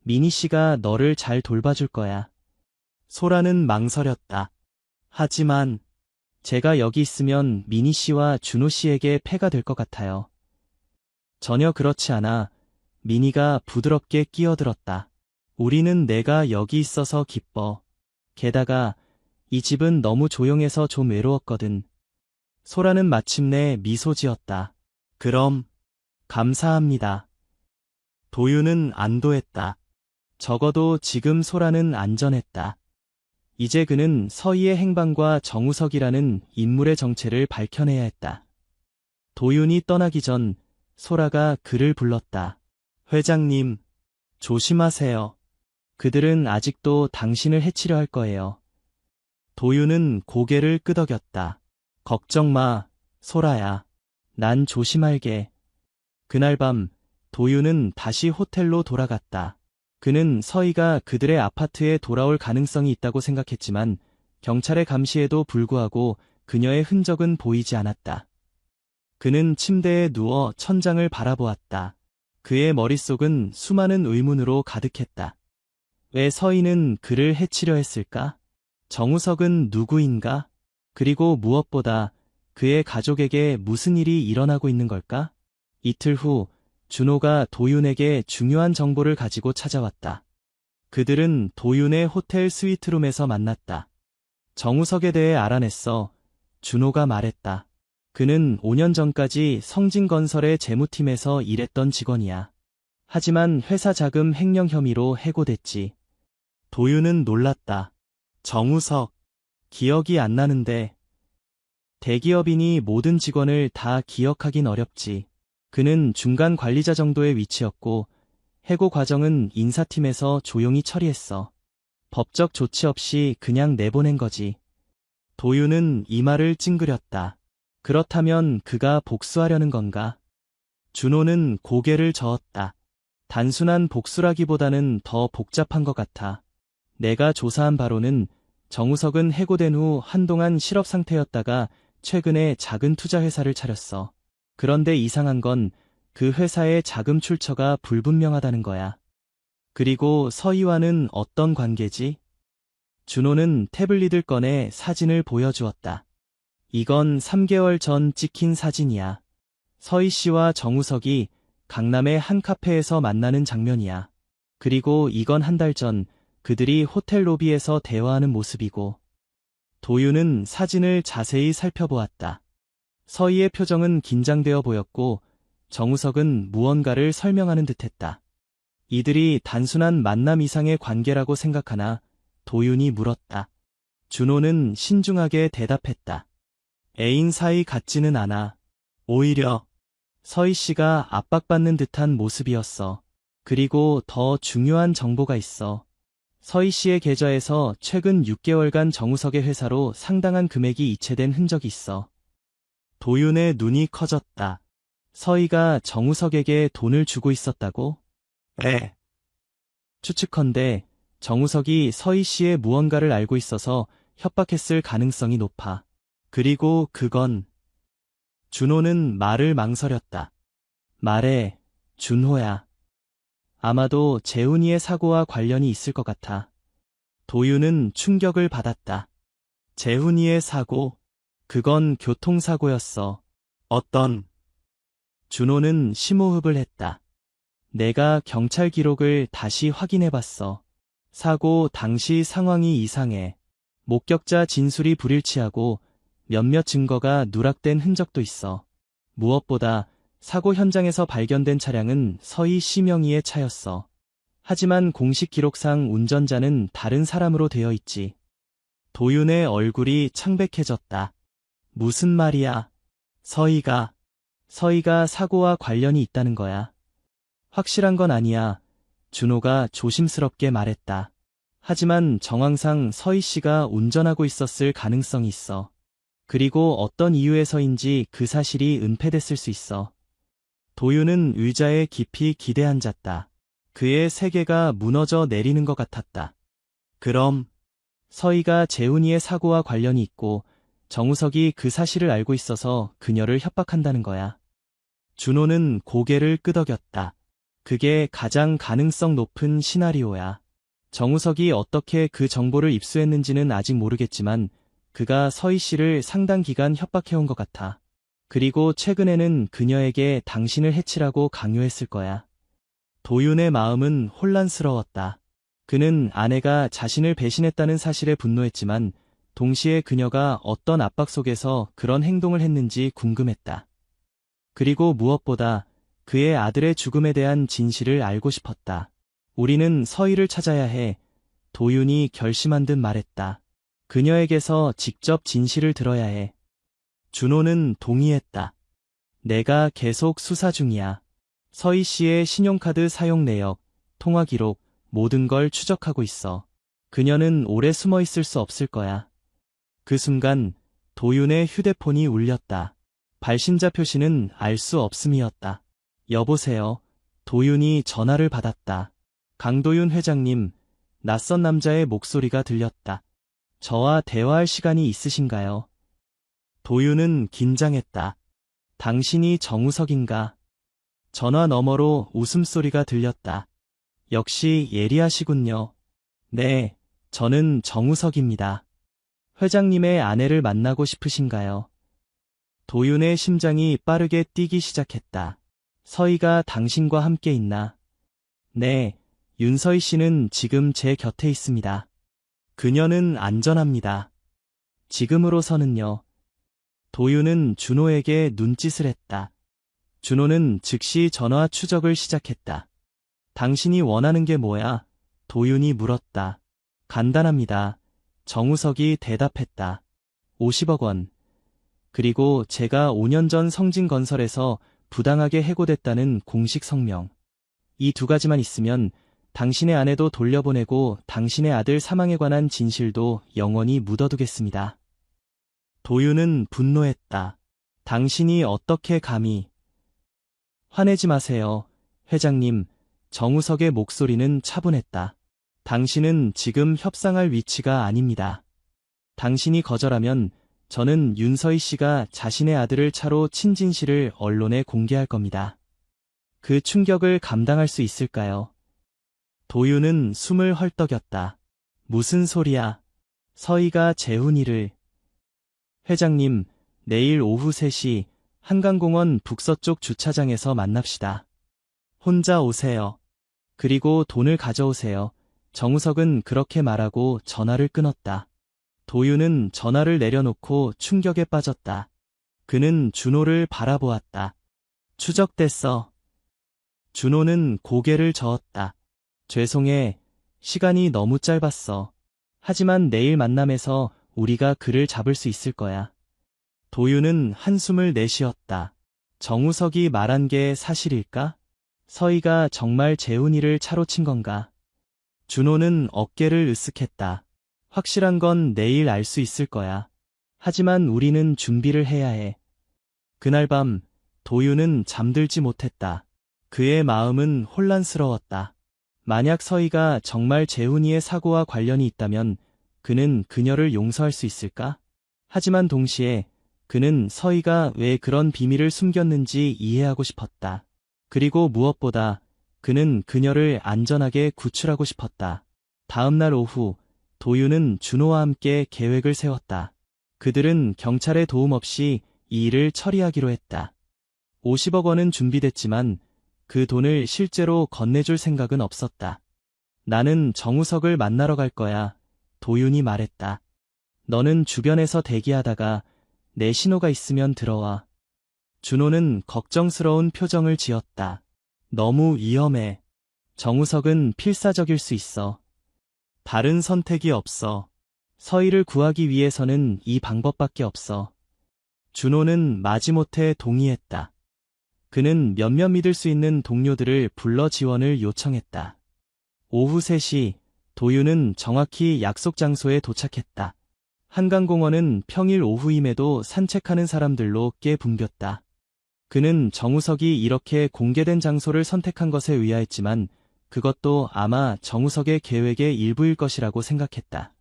미니 씨가 너를 잘 돌봐줄 거야. 소라는 망설였다. 하지만 제가 여기 있으면 미니 씨와 준호 씨에게 폐가 될 것 같아요. 전혀 그렇지 않아. 미니가 부드럽게 끼어들었다. 우리는 내가 여기 있어서 기뻐. 게다가 이 집은 너무 조용해서 좀 외로웠거든. 소라는 마침내 미소 지었다. 그럼 감사합니다. 도윤은 안도했다. 적어도 지금 소라는 안전했다. 이제 그는 서희의 행방과 정우석이라는 인물의 정체를 밝혀내야 했다. 도윤이 떠나기 전 소라가 그를 불렀다. 회장님, 조심하세요. 그들은 아직도 당신을 해치려 할 거예요. 도윤은 고개를 끄덕였다. 걱정 마, 소라야. 난 조심할게. 그날 밤 도윤은 다시 호텔로 돌아갔다. 그는 서희가 그들의 아파트에 돌아올 가능성이 있다고 생각했지만 경찰의 감시에도 불구하고 그녀의 흔적은 보이지 않았다. 그는 침대에 누워 천장을 바라보았다. 그의 머릿속은 수많은 의문으로 가득했다. 왜 서희는 그를 해치려 했을까? 정우석은 누구인가? 그리고 무엇보다 그의 가족에게 무슨 일이 일어나고 있는 걸까? 이틀 후 준호가 도윤에게 중요한 정보를 가지고 찾아왔다. 그들은 도윤의 호텔 스위트룸에서 만났다. 정우석에 대해 알아냈어. 준호가 말했다. 그는 5년 전까지 성진건설의 재무팀에서 일했던 직원이야. 하지만 회사 자금 횡령 혐의로 해고됐지. 도윤은 놀랐다. 정우석, 기억이 안 나는데. 대기업이니 모든 직원을 다 기억하긴 어렵지. 그는 중간 관리자 정도의 위치였고, 해고 과정은 인사팀에서 조용히 처리했어. 법적 조치 없이 그냥 내보낸 거지. 도윤은 이마를 찡그렸다. 그렇다면 그가 복수하려는 건가? 준호는 고개를 저었다. 단순한 복수라기보다는 더 복잡한 것 같아. 내가 조사한 바로는 정우석은 해고된 후 한동안 실업 상태였다가 최근에 작은 투자 회사를 차렸어. 그런데 이상한 건 그 회사의 자금 출처가 불분명하다는 거야. 그리고 서희와는 어떤 관계지? 준호는 태블릿을 꺼내 사진을 보여주었다. 이건 3개월 전 찍힌 사진이야. 서희 씨와 정우석이 강남의 한 카페에서 만나는 장면이야. 그리고 이건 한 달 전 그들이 호텔 로비에서 대화하는 모습이고. 도윤은 사진을 자세히 살펴보았다. 서희의 표정은 긴장되어 보였고 정우석은 무언가를 설명하는 듯했다. 이들이 단순한 만남 이상의 관계라고 생각하나? 도윤이 물었다. 준호는 신중하게 대답했다. 애인 사이 같지는 않아. 오히려 서희 씨가 압박받는 듯한 모습이었어. 그리고 더 중요한 정보가 있어. 서희 씨의 계좌에서 최근 6개월간 정우석의 회사로 상당한 금액이 이체된 흔적이 있어. 도윤의 눈이 커졌다. 서희가 정우석에게 돈을 주고 있었다고? 네. 추측컨대 정우석이 서희 씨의 무언가를 알고 있어서 협박했을 가능성이 높아. 그리고 그건... 준호는 말을 망설였다. 말해, 준호야. 아마도 재훈이의 사고와 관련이 있을 것 같아. 도윤은 충격을 받았다. 재훈이의 사고? 그건 교통사고였어. 어떤? 준호는 심호흡을 했다. 내가 경찰 기록을 다시 확인해봤어. 사고 당시 상황이 이상해. 목격자 진술이 불일치하고 몇몇 증거가 누락된 흔적도 있어. 무엇보다 사고 현장에서 발견된 차량은 서희 심영희의 차였어. 하지만 공식 기록상 운전자는 다른 사람으로 되어 있지. 도윤의 얼굴이 창백해졌다. 무슨 말이야? 서희가 사고와 관련이 있다는 거야. 확실한 건 아니야. 준호가 조심스럽게 말했다. 하지만 정황상 서희 씨가 운전하고 있었을 가능성이 있어. 그리고 어떤 이유에서인지 그 사실이 은폐됐을 수 있어. 도윤은 의자에 깊이 기대앉았다. 그의 세계가 무너져 내리는 것 같았다. 그럼 서희가 재훈이의 사고와 관련이 있고 정우석이 그 사실을 알고 있어서 그녀를 협박한다는 거야. 준호는 고개를 끄덕였다. 그게 가장 가능성 높은 시나리오야. 정우석이 어떻게 그 정보를 입수했는지는 아직 모르겠지만 그가 서희 씨를 상당 기간 협박해온 것 같아. 그리고 최근에는 그녀에게 당신을 해치라고 강요했을 거야. 도윤의 마음은 혼란스러웠다. 그는 아내가 자신을 배신했다는 사실에 분노했지만 동시에 그녀가 어떤 압박 속에서 그런 행동을 했는지 궁금했다. 그리고 무엇보다 그의 아들의 죽음에 대한 진실을 알고 싶었다. 우리는 서희를 찾아야 해. 도윤이 결심한 듯 말했다. 그녀에게서 직접 진실을 들어야 해. 준호는 동의했다. 내가 계속 수사 중이야. 서희 씨의 신용카드 사용 내역, 통화 기록, 모든 걸 추적하고 있어. 그녀는 오래 숨어 있을 수 없을 거야. 그 순간 도윤의 휴대폰이 울렸다. 발신자 표시는 알 수 없음이었다. 여보세요. 도윤이 전화를 받았다. 강도윤 회장님, 낯선 남자의 목소리가 들렸다. 저와 대화할 시간이 있으신가요? 도윤은 긴장했다. 당신이 정우석인가? 전화 너머로 웃음소리가 들렸다. 역시 예리하시군요. 네, 저는 정우석입니다. 회장님의 아내를 만나고 싶으신가요? 도윤의 심장이 빠르게 뛰기 시작했다. 서희가 당신과 함께 있나? 네, 윤서희 씨는 지금 제 곁에 있습니다. 그녀는 안전합니다. 지금으로서는요. 도윤은 준호에게 눈짓을 했다. 준호는 즉시 전화 추적을 시작했다. 당신이 원하는 게 뭐야? 도윤이 물었다. 간단합니다. 정우석이 대답했다. 50억 원. 그리고 제가 5년 전 성진건설에서 부당하게 해고됐다는 공식 성명. 이 두 가지만 있으면 당신의 아내도 돌려보내고 당신의 아들 사망에 관한 진실도 영원히 묻어두겠습니다. 도윤은 분노했다. 당신이 어떻게 감히. 화내지 마세요, 회장님. 정우석의 목소리는 차분했다. 당신은 지금 협상할 위치가 아닙니다. 당신이 거절하면 저는 윤서희 씨가 자신의 아들을 차로 친진 씨를 언론에 공개할 겁니다. 그 충격을 감당할 수 있을까요? 도윤은 숨을 헐떡였다. 무슨 소리야? 서희가 재훈이를. 회장님, 내일 오후 3시 한강공원 북서쪽 주차장에서 만납시다. 혼자 오세요. 그리고 돈을 가져오세요. 정우석은 그렇게 말하고 전화를 끊었다. 도윤은 전화를 내려놓고 충격에 빠졌다. 그는 준호를 바라보았다. 추적됐어. 준호는 고개를 저었다. 죄송해. 시간이 너무 짧았어. 하지만 내일 만남에서 우리가 그를 잡을 수 있을 거야. 도윤은 한숨을 내쉬었다. 정우석이 말한 게 사실일까? 서희가 정말 재훈이를 차로 친 건가? 준호는 어깨를 으쓱했다. 확실한 건 내일 알 수 있을 거야. 하지만 우리는 준비를 해야 해. 그날 밤 도윤은 잠들지 못했다. 그의 마음은 혼란스러웠다. 만약 서희가 정말 재훈이의 사고와 관련이 있다면 그는 그녀를 용서할 수 있을까? 하지만 동시에 그는 서희가 왜 그런 비밀을 숨겼는지 이해하고 싶었다. 그리고 무엇보다 그는 그녀를 안전하게 구출하고 싶었다. 다음 날 오후 도윤은 준호와 함께 계획을 세웠다. 그들은 경찰의 도움 없이 이 일을 처리하기로 했다. 50억 원은 준비됐지만 그 돈을 실제로 건네줄 생각은 없었다. 나는 정우석을 만나러 갈 거야. 도윤이 말했다. 너는 주변에서 대기하다가 내 신호가 있으면 들어와. 준호는 걱정스러운 표정을 지었다. 너무 위험해. 정우석은 필사적일 수 있어. 다른 선택이 없어. 서희를 구하기 위해서는 이 방법밖에 없어. 준호는 마지못해 동의했다. 그는 몇몇 믿을 수 있는 동료들을 불러 지원을 요청했다. 오후 3시 도윤은 정확히 약속 장소에 도착했다. 한강공원은 평일 오후임에도 산책하는 사람들로 꽤 붐볐다. 그는 정우석이 이렇게 공개된 장소를 선택한 것에 의아했지만 그것도 아마 정우석의 계획의 일부일 것이라고 생각했다.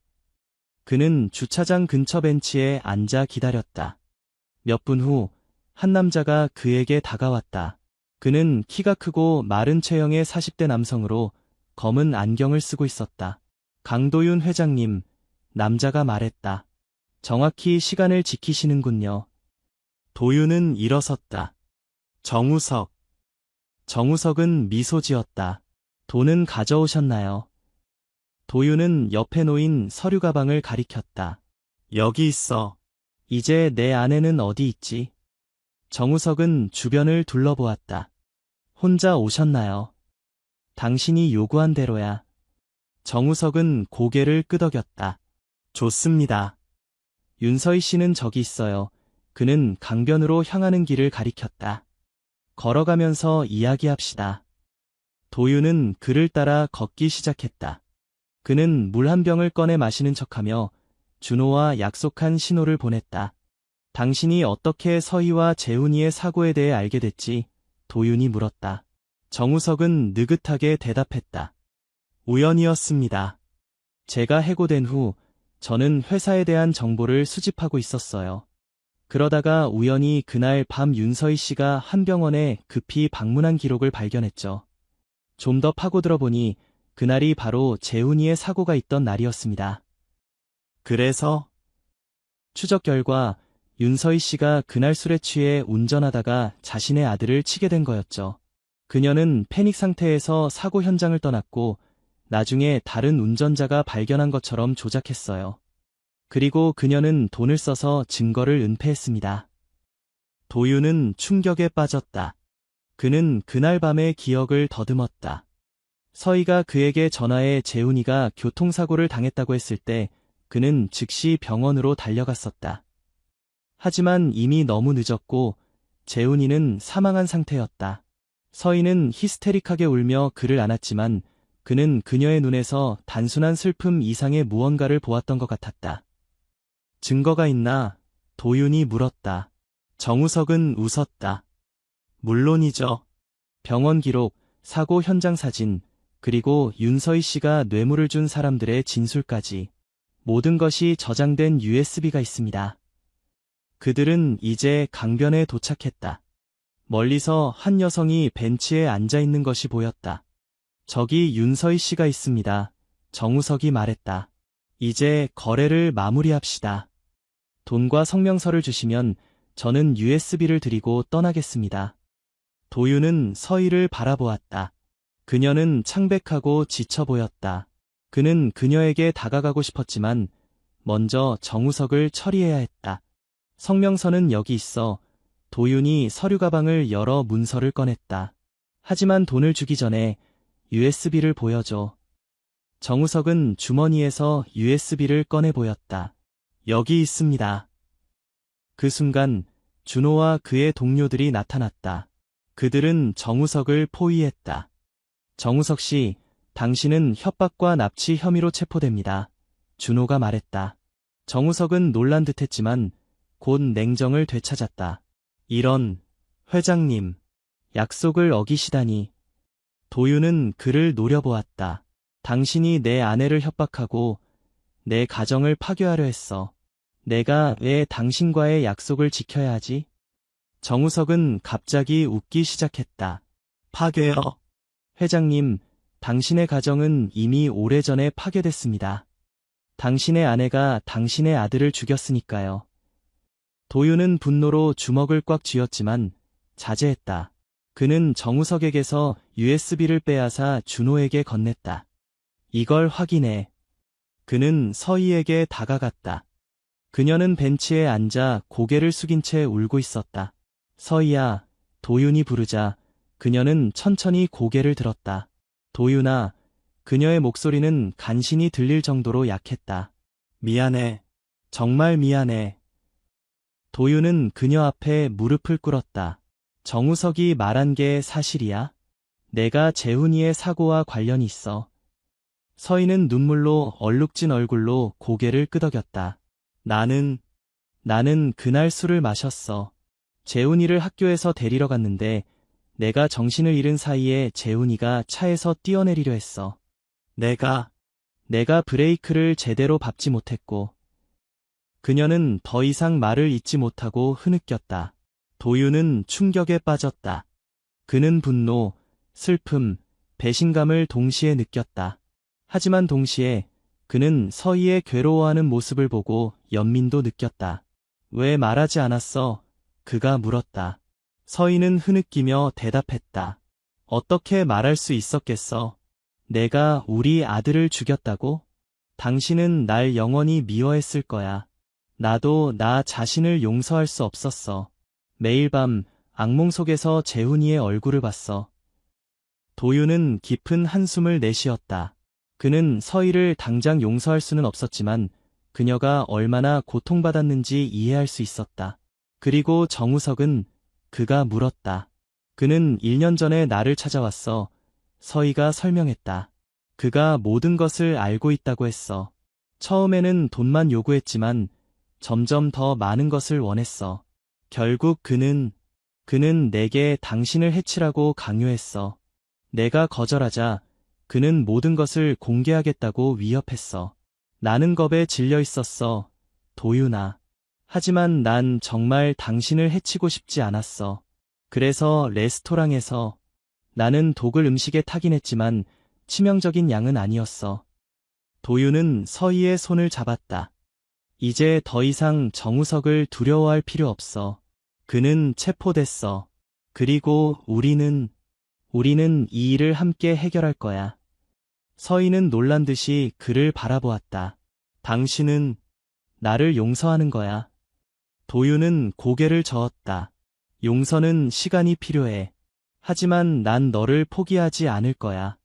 그는 주차장 근처 벤치에 앉아 기다렸다. 몇 분 후 한 남자가 그에게 다가왔다. 그는 키가 크고 마른 체형의 40대 남성으로 검은 안경을 쓰고 있었다. 강도윤 회장님, 남자가 말했다. 정확히 시간을 지키시는군요. 도윤은 일어섰다. 정우석. 정우석은 미소 지었다. 돈은 가져오셨나요? 도윤은 옆에 놓인 서류 가방을 가리켰다. 여기 있어. 이제 내 아내는 어디 있지? 정우석은 주변을 둘러보았다. 혼자 오셨나요? 당신이 요구한 대로야. 정우석은 고개를 끄덕였다. 좋습니다. 윤서희 씨는 저기 있어요. 그는 강변으로 향하는 길을 가리켰다. 걸어가면서 이야기합시다. 도윤은 그를 따라 걷기 시작했다. 그는 물 한 병을 꺼내 마시는 척하며 준호와 약속한 신호를 보냈다. 당신이 어떻게 서희와 재훈이의 사고에 대해 알게 됐지? 도윤이 물었다. 정우석은 느긋하게 대답했다. 우연이었습니다. 제가 해고된 후 저는 회사에 대한 정보를 수집하고 있었어요. 그러다가 우연히 그날 밤 윤서희 씨가 한 병원에 급히 방문한 기록을 발견했죠. 좀 더 파고들어 보니 그날이 바로 재훈이의 사고가 있던 날이었습니다. 그래서 추적 결과 윤서희 씨가 그날 술에 취해 운전하다가 자신의 아들을 치게 된 거였죠. 그녀는 패닉 상태에서 사고 현장을 떠났고 나중에 다른 운전자가 발견한 것처럼 조작했어요. 그리고 그녀는 돈을 써서 증거를 은폐했습니다. 도윤은 충격에 빠졌다. 그는 그날 밤의 기억을 더듬었다. 서희가 그에게 전화해 재훈이가 교통사고를 당했다고 했을 때 그는 즉시 병원으로 달려갔었다. 하지만 이미 너무 늦었고 재훈이는 사망한 상태였다. 서희는 히스테릭하게 울며 그를 안았지만 그는 그녀의 눈에서 단순한 슬픔 이상의 무언가를 보았던 것 같았다. 증거가 있나? 도윤이 물었다. 정우석은 웃었다. 물론이죠. 병원 기록, 사고 현장 사진, 그리고 윤서희 씨가 뇌물을 준 사람들의 진술까지 모든 것이 저장된 USB가 있습니다. 그들은 이제 강변에 도착했다. 멀리서 한 여성이 벤치에 앉아 있는 것이 보였다. 저기 윤서희 씨가 있습니다. 정우석이 말했다. 이제 거래를 마무리합시다. 돈과 성명서를 주시면 저는 USB를 드리고 떠나겠습니다. 도윤은 서희를 바라보았다. 그녀는 창백하고 지쳐 보였다. 그는 그녀에게 다가가고 싶었지만 먼저 정우석을 처리해야 했다. 성명서는 여기 있어. 도윤이 서류 가방을 열어 문서를 꺼냈다. 하지만 돈을 주기 전에 USB를 보여줘. 정우석은 주머니에서 USB를 꺼내 보였다. 여기 있습니다. 그 순간 준호와 그의 동료들이 나타났다. 그들은 정우석을 포위했다. 정우석 씨, 당신은 협박과 납치 혐의로 체포됩니다. 준호가 말했다. 정우석은 놀란 듯했지만 곧 냉정을 되찾았다. 이런, 회장님, 약속을 어기시다니. 도윤은 그를 노려보았다. 당신이 내 아내를 협박하고 내 가정을 파괴하려 했어. 내가 왜 당신과의 약속을 지켜야 하지? 정우석은 갑자기 웃기 시작했다. 파괴요? 회장님, 당신의 가정은 이미 오래전에 파괴됐습니다. 당신의 아내가 당신의 아들을 죽였으니까요. 도윤은 분노로 주먹을 꽉 쥐었지만 자제했다. 그는 정우석에게서 USB를 빼앗아 준호에게 건넸다. 이걸 확인해. 그는 서희에게 다가갔다. 그녀는 벤치에 앉아 고개를 숙인 채 울고 있었다. 서희야, 도윤이 부르자 그녀는 천천히 고개를 들었다. 도윤아, 그녀의 목소리는 간신히 들릴 정도로 약했다. 미안해. 정말 미안해. 도윤은 그녀 앞에 무릎을 꿇었다. 정우석이 말한 게 사실이야? 내가 재훈이의 사고와 관련이 있어. 서희는 눈물로 얼룩진 얼굴로 고개를 끄덕였다. 나는 그날 술을 마셨어. 재훈이를 학교에서 데리러 갔는데 내가 정신을 잃은 사이에 재훈이가 차에서 뛰어내리려 했어. 내가 브레이크를 제대로 밟지 못했고. 그녀는 더 이상 말을 잇지 못하고 흐느꼈다. 도윤은 충격에 빠졌다. 그는 분노, 슬픔, 배신감을 동시에 느꼈다. 하지만 동시에 그는 서희의 괴로워하는 모습을 보고 연민도 느꼈다. 왜 말하지 않았어? 그가 물었다. 서희는 흐느끼며 대답했다. 어떻게 말할 수 있었겠어? 내가 우리 아들을 죽였다고? 당신은 날 영원히 미워했을 거야. 나도 나 자신을 용서할 수 없었어. 매일 밤 악몽 속에서 재훈이의 얼굴을 봤어. 도윤은 깊은 한숨을 내쉬었다. 그는 서희를 당장 용서할 수는 없었지만 그녀가 얼마나 고통받았는지 이해할 수 있었다. 그리고 정우석은 그가 물었다. 그는 1년 전에 나를 찾아왔어. 서희가 설명했다. 그가 모든 것을 알고 있다고 했어. 처음에는 돈만 요구했지만 점점 더 많은 것을 원했어. 결국 그는 내게 당신을 해치라고 강요했어. 내가 거절하자 그는 모든 것을 공개하겠다고 위협했어. 나는 겁에 질려 있었어. 도윤아. 하지만 난 정말 당신을 해치고 싶지 않았어. 그래서 레스토랑에서 나는 독을 음식에 타긴 했지만 치명적인 양은 아니었어. 도윤은 서희의 손을 잡았다. 이제 더 이상 정우석을 두려워할 필요 없어. 그는 체포됐어. 그리고 우리는 이 일을 함께 해결할 거야. 서희는 놀란 듯이 그를 바라보았다. 당신은 나를 용서하는 거야. 도윤은 고개를 저었다. 용서는 시간이 필요해. 하지만 난 너를 포기하지 않을 거야.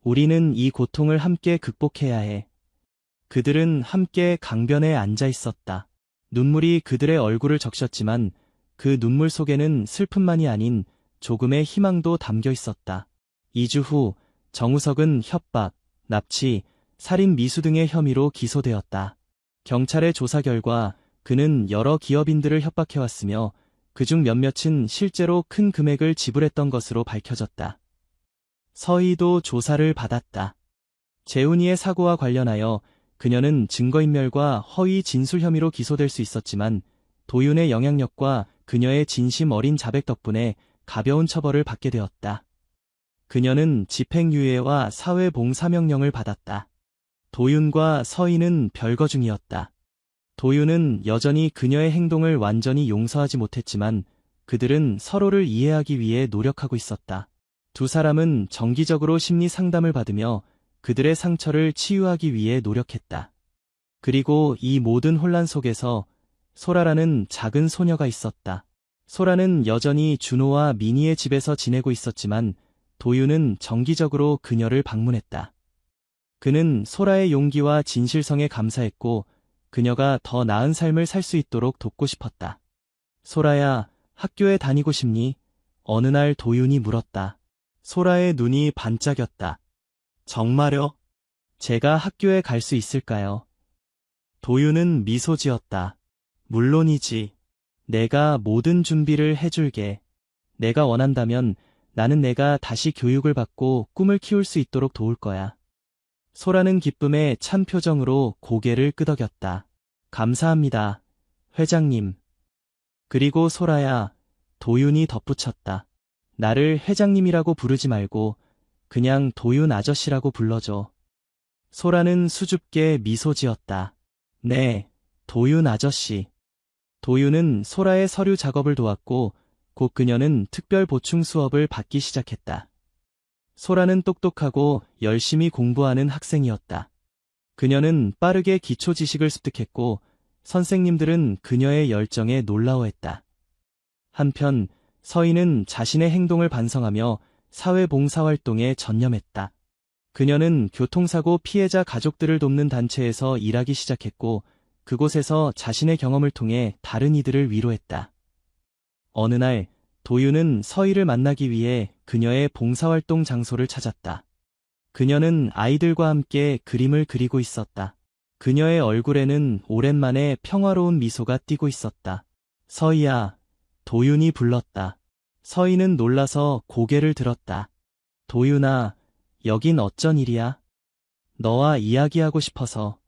우리는 이 고통을 함께 극복해야 해. 그들은 함께 강변에 앉아 있었다. 눈물이 그들의 얼굴을 적셨지만 그 눈물 속에는 슬픔만이 아닌 조금의 희망도 담겨 있었다. 2주 후 정우석은 협박, 납치, 살인 미수 등의 혐의로 기소되었다. 경찰의 조사 결과 그는 여러 기업인들을 협박해왔으며 그중 몇몇은 실제로 큰 금액을 지불했던 것으로 밝혀졌다. 서희도 조사를 받았다. 재훈이의 사고와 관련하여 그녀는 증거인멸과 허위 진술 혐의로 기소될 수 있었지만 도윤의 영향력과 그녀의 진심 어린 자백 덕분에 가벼운 처벌을 받게 되었다. 그녀는 집행유예와 사회봉사명령을 받았다. 도윤과 서희는 별거 중이었다. 도윤은 여전히 그녀의 행동을 완전히 용서하지 못했지만 그들은 서로를 이해하기 위해 노력하고 있었다. 두 사람은 정기적으로 심리 상담을 받으며 그들의 상처를 치유하기 위해 노력했다. 그리고 이 모든 혼란 속에서 소라라는 작은 소녀가 있었다. 소라는 여전히 준호와 미니의 집에서 지내고 있었지만 도윤은 정기적으로 그녀를 방문했다. 그는 소라의 용기와 진실성에 감사했고 그녀가 더 나은 삶을 살 수 있도록 돕고 싶었다. 소라야, 학교에 다니고 싶니? 어느 날 도윤이 물었다. 소라의 눈이 반짝였다. 정말요? 제가 학교에 갈 수 있을까요? 도윤은 미소 지었다. 물론이지. 내가 모든 준비를 해줄게. 내가 원한다면 나는 내가 다시 교육을 받고 꿈을 키울 수 있도록 도울 거야. 소라는 기쁨에 찬 표정으로 고개를 끄덕였다. 감사합니다, 회장님. 그리고 소라야, 도윤이 덧붙였다. 나를 회장님이라고 부르지 말고 그냥 도윤 아저씨라고 불러줘. 소라는 수줍게 미소 지었다. 네, 도윤 아저씨. 도윤은 소라의 서류 작업을 도왔고 곧 그녀는 특별 보충 수업을 받기 시작했다. 소라는 똑똑하고 열심히 공부하는 학생이었다. 그녀는 빠르게 기초 지식을 습득했고 선생님들은 그녀의 열정에 놀라워했다. 한편 서희는 자신의 행동을 반성하며 사회봉사활동에 전념했다. 그녀는 교통사고 피해자 가족들을 돕는 단체에서 일하기 시작했고 그곳에서 자신의 경험을 통해 다른 이들을 위로했다. 어느 날 도윤은 서희를 만나기 위해 그녀의 봉사활동 장소를 찾았다. 그녀는 아이들과 함께 그림을 그리고 있었다. 그녀의 얼굴에는 오랜만에 평화로운 미소가 띄고 있었다. 서희야, 도윤이 불렀다. 서희는 놀라서 고개를 들었다. 도윤아, 여긴 어쩐 일이야? 너와 이야기하고 싶어서.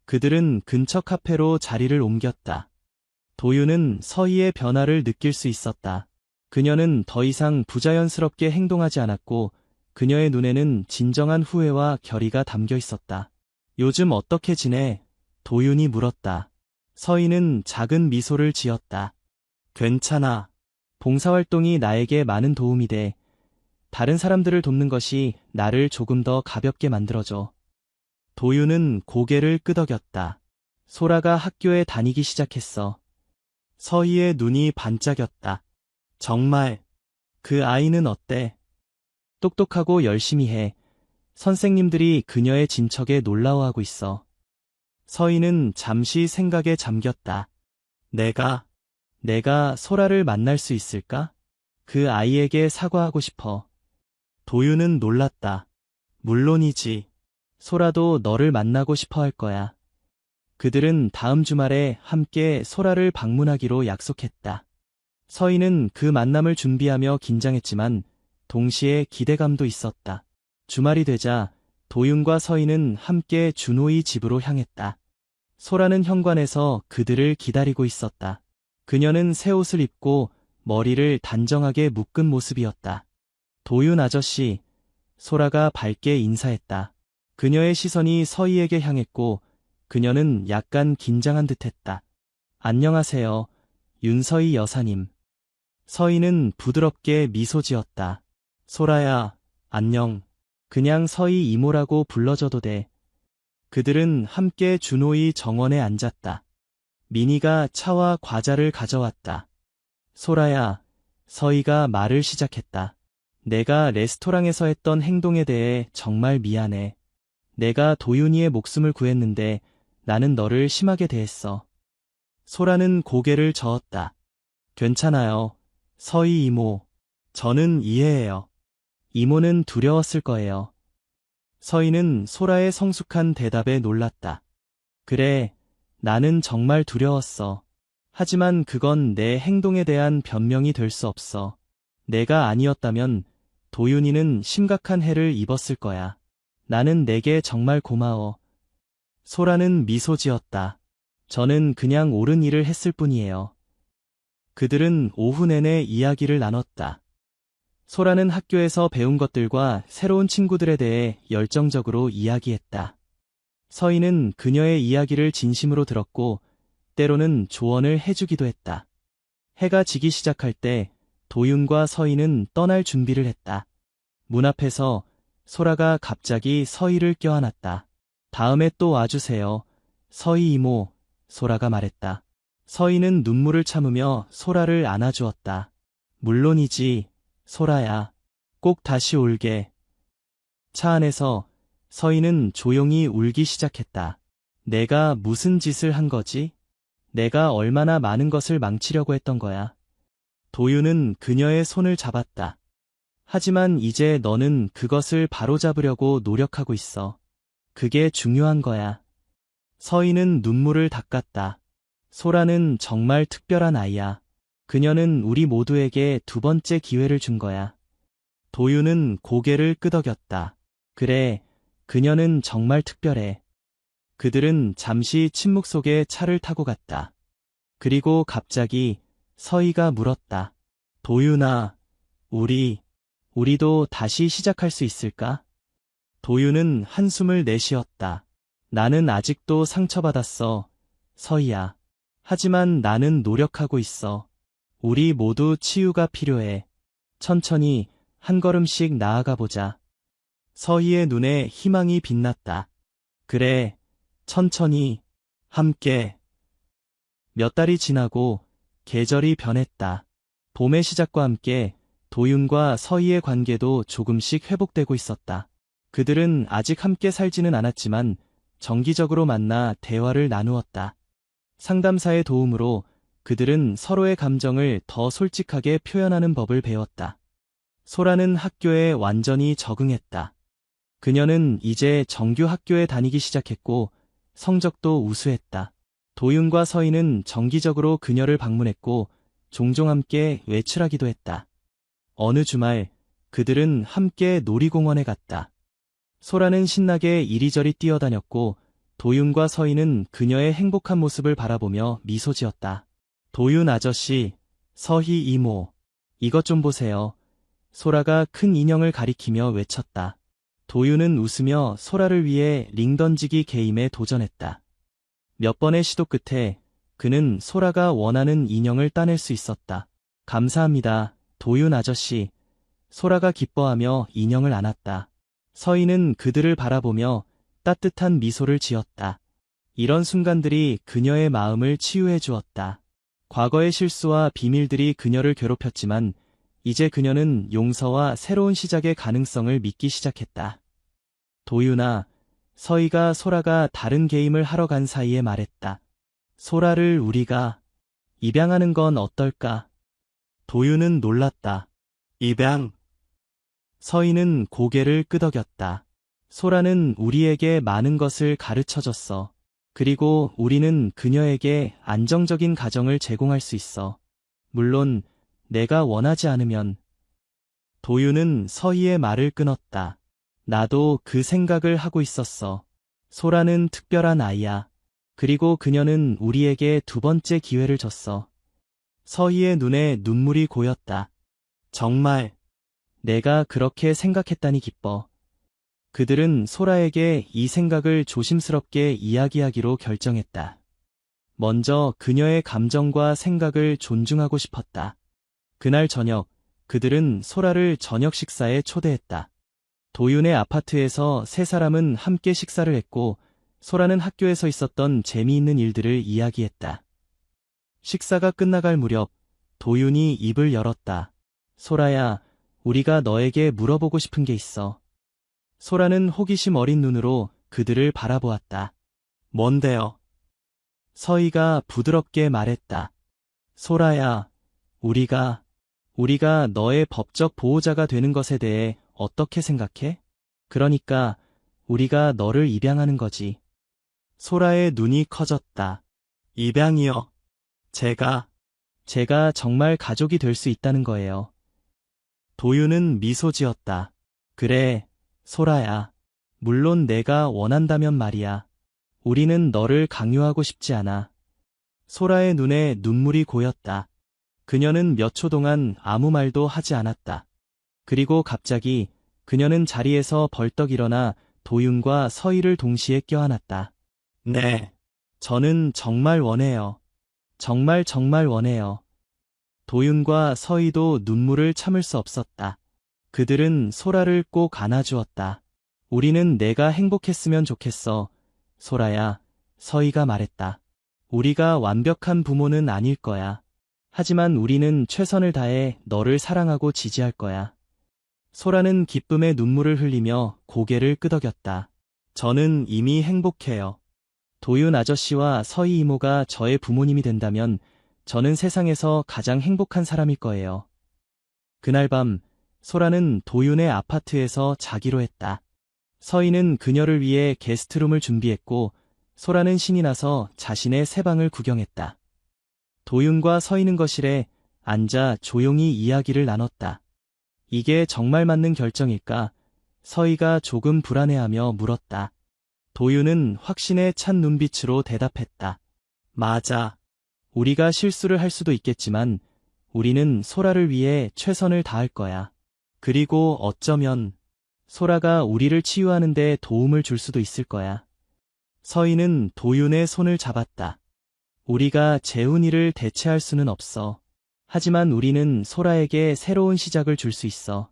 그들은 근처 카페로 자리를 옮겼다. 도윤은 서희의 변화를 느낄 수 있었다. 그녀는 더 이상 부자연스럽게 행동하지 않았고 그녀의 눈에는 진정한 후회와 결의가 담겨 있었다. 요즘 어떻게 지내? 도윤이 물었다. 서희는 작은 미소를 지었다. 괜찮아. 봉사활동이 나에게 많은 도움이 돼. 다른 사람들을 돕는 것이 나를 조금 더 가볍게 만들어줘. 도윤은 고개를 끄덕였다. 소라가 학교에 다니기 시작했어. 서희의 눈이 반짝였다. 정말, 그 아이는 어때? 똑똑하고 열심히 해. 선생님들이 그녀의 진척에 놀라워하고 있어. 서희는 잠시 생각에 잠겼다. 내가 소라를 만날 수 있을까? 그 아이에게 사과하고 싶어. 도윤은 놀랐다. 물론이지. 소라도 너를 만나고 싶어 할 거야. 그들은 다음 주말에 함께 소라를 방문하기로 약속했다. 서희는 그 만남을 준비하며 긴장했지만 동시에 기대감도 있었다. 주말이 되자 도윤과 서희는 함께 준호의 집으로 향했다. 소라는 현관에서 그들을 기다리고 있었다. 그녀는 새 옷을 입고 머리를 단정하게 묶은 모습이었다. 도윤 아저씨, 소라가 밝게 인사했다. 그녀의 시선이 서희에게 향했고 그녀는 약간 긴장한 듯했다. 안녕하세요, 윤서희 여사님. 서희는 부드럽게 미소 지었다. 소라야, 안녕. 그냥 서희 이모라고 불러줘도 돼. 그들은 함께 준호의 정원에 앉았다. 미니가 차와 과자를 가져왔다. 소라야, 서희가 말을 시작했다. 내가 레스토랑에서 했던 행동에 대해 정말 미안해. 내가 도윤이의 목숨을 구했는데 나는 너를 심하게 대했어. 소라는 고개를 저었다. 괜찮아요. 서희 이모. 저는 이해해요. 이모는 두려웠을 거예요. 서희는 소라의 성숙한 대답에 놀랐다. 그래, 나는 정말 두려웠어. 하지만 그건 내 행동에 대한 변명이 될 수 없어. 내가 아니었다면 도윤이는 심각한 해를 입었을 거야. 나는 내게 정말 고마워. 소라는 미소 지었다. 저는 그냥 옳은 일을 했을 뿐이에요. 그들은 오후 내내 이야기를 나눴다. 소라는 학교에서 배운 것들과 새로운 친구들에 대해 열정적으로 이야기했다. 서희는 그녀의 이야기를 진심으로 들었고 때로는 조언을 해주기도 했다. 해가 지기 시작할 때 도윤과 서희는 떠날 준비를 했다. 문 앞에서 소라가 갑자기 서희를 껴안았다. 다음에 또 와주세요. 서희 이모, 소라가 말했다. 서희는 눈물을 참으며 소라를 안아주었다. 물론이지, 소라야. 꼭 다시 올게. 차 안에서 서희는 조용히 울기 시작했다. 내가 무슨 짓을 한 거지? 내가 얼마나 많은 것을 망치려고 했던 거야. 도윤은 그녀의 손을 잡았다. 하지만 이제 너는 그것을 바로잡으려고 노력하고 있어. 그게 중요한 거야. 서희는 눈물을 닦았다. 소라는 정말 특별한 아이야. 그녀는 우리 모두에게 두 번째 기회를 준 거야. 도윤은 고개를 끄덕였다. 그래, 그녀는 정말 특별해. 그들은 잠시 침묵 속에 차를 타고 갔다. 그리고 갑자기 서희가 물었다. 도윤아, 우리도 다시 시작할 수 있을까? 도윤은 한숨을 내쉬었다. 나는 아직도 상처받았어, 서희야. 하지만 나는 노력하고 있어. 우리 모두 치유가 필요해. 천천히 한 걸음씩 나아가 보자. 서희의 눈에 희망이 빛났다. 그래, 천천히, 함께. 몇 달이 지나고 계절이 변했다. 봄의 시작과 함께 도윤과 서희의 관계도 조금씩 회복되고 있었다. 그들은 아직 함께 살지는 않았지만 정기적으로 만나 대화를 나누었다. 상담사의 도움으로 그들은 서로의 감정을 더 솔직하게 표현하는 법을 배웠다. 소라는 학교에 완전히 적응했다. 그녀는 이제 정규 학교에 다니기 시작했고 성적도 우수했다. 도윤과 서희는 정기적으로 그녀를 방문했고 종종 함께 외출하기도 했다. 어느 주말 그들은 함께 놀이공원에 갔다. 소라는 신나게 이리저리 뛰어다녔고 도윤과 서희는 그녀의 행복한 모습을 바라보며 미소 지었다. 도윤 아저씨, 서희 이모, 이것 좀 보세요. 소라가 큰 인형을 가리키며 외쳤다. 도윤은 웃으며 소라를 위해 링 던지기 게임에 도전했다. 몇 번의 시도 끝에 그는 소라가 원하는 인형을 따낼 수 있었다. 감사합니다, 도윤 아저씨. 소라가 기뻐하며 인형을 안았다. 서희는 그들을 바라보며 따뜻한 미소를 지었다. 이런 순간들이 그녀의 마음을 치유해 주었다. 과거의 실수와 비밀들이 그녀를 괴롭혔지만 이제 그녀는 용서와 새로운 시작의 가능성을 믿기 시작했다. 도윤아, 서희가 소라가 다른 게임을 하러 간 사이에 말했다. 소라를 우리가 입양하는 건 어떨까? 도윤은 놀랐다. 입양? 서희는 고개를 끄덕였다. 소라는 우리에게 많은 것을 가르쳐줬어. 그리고 우리는 그녀에게 안정적인 가정을 제공할 수 있어. 물론 내가 원하지 않으면. 도윤은 서희의 말을 끊었다. 나도 그 생각을 하고 있었어. 소라는 특별한 아이야. 그리고 그녀는 우리에게 두 번째 기회를 줬어. 서희의 눈에 눈물이 고였다. 정말 내가 그렇게 생각했다니 기뻐. 그들은 소라에게 이 생각을 조심스럽게 이야기하기로 결정했다. 먼저 그녀의 감정과 생각을 존중하고 싶었다. 그날 저녁, 그들은 소라를 저녁 식사에 초대했다. 도윤의 아파트에서 세 사람은 함께 식사를 했고, 소라는 학교에서 있었던 재미있는 일들을 이야기했다. 식사가 끝나갈 무렵 도윤이 입을 열었다. 소라야, 우리가 너에게 물어보고 싶은 게 있어. 소라는 호기심 어린 눈으로 그들을 바라보았다. 뭔데요? 서희가 부드럽게 말했다. 소라야, 우리가 너의 법적 보호자가 되는 것에 대해 어떻게 생각해? 그러니까 우리가 너를 입양하는 거지. 소라의 눈이 커졌다. 입양이요? 제가 정말 가족이 될 수 있다는 거예요. 도윤은 미소 지었다. 그래, 소라야. 물론 내가 원한다면 말이야. 우리는 너를 강요하고 싶지 않아. 소라의 눈에 눈물이 고였다. 그녀는 몇 초 동안 아무 말도 하지 않았다. 그리고 갑자기 그녀는 자리에서 벌떡 일어나 도윤과 서희를 동시에 껴안았다. 네. 저는 정말 원해요. 정말 원해요. 도윤과 서희도 눈물을 참을 수 없었다. 그들은 소라를 꼭 안아주었다. 우리는 내가 행복했으면 좋겠어. 소라야, 서희가 말했다. 우리가 완벽한 부모는 아닐 거야. 하지만 우리는 최선을 다해 너를 사랑하고 지지할 거야. 소라는 기쁨의 눈물을 흘리며 고개를 끄덕였다. 저는 이미 행복해요. 도윤 아저씨와 서희 이모가 저의 부모님이 된다면 저는 세상에서 가장 행복한 사람일 거예요. 그날 밤 소라는 도윤의 아파트에서 자기로 했다. 서희는 그녀를 위해 게스트룸을 준비했고 소라는 신이 나서 자신의 새 방을 구경했다. 도윤과 서희는 거실에 앉아 조용히 이야기를 나눴다. 이게 정말 맞는 결정일까? 서희가 조금 불안해하며 물었다. 도윤은 확신에 찬 눈빛으로 대답했다. 맞아. 우리가 실수를 할 수도 있겠지만 우리는 소라를 위해 최선을 다할 거야. 그리고 어쩌면 소라가 우리를 치유하는 데 도움을 줄 수도 있을 거야. 서희는 도윤의 손을 잡았다. 우리가 재훈이를 대체할 수는 없어. 하지만 우리는 소라에게 새로운 시작을 줄 수 있어.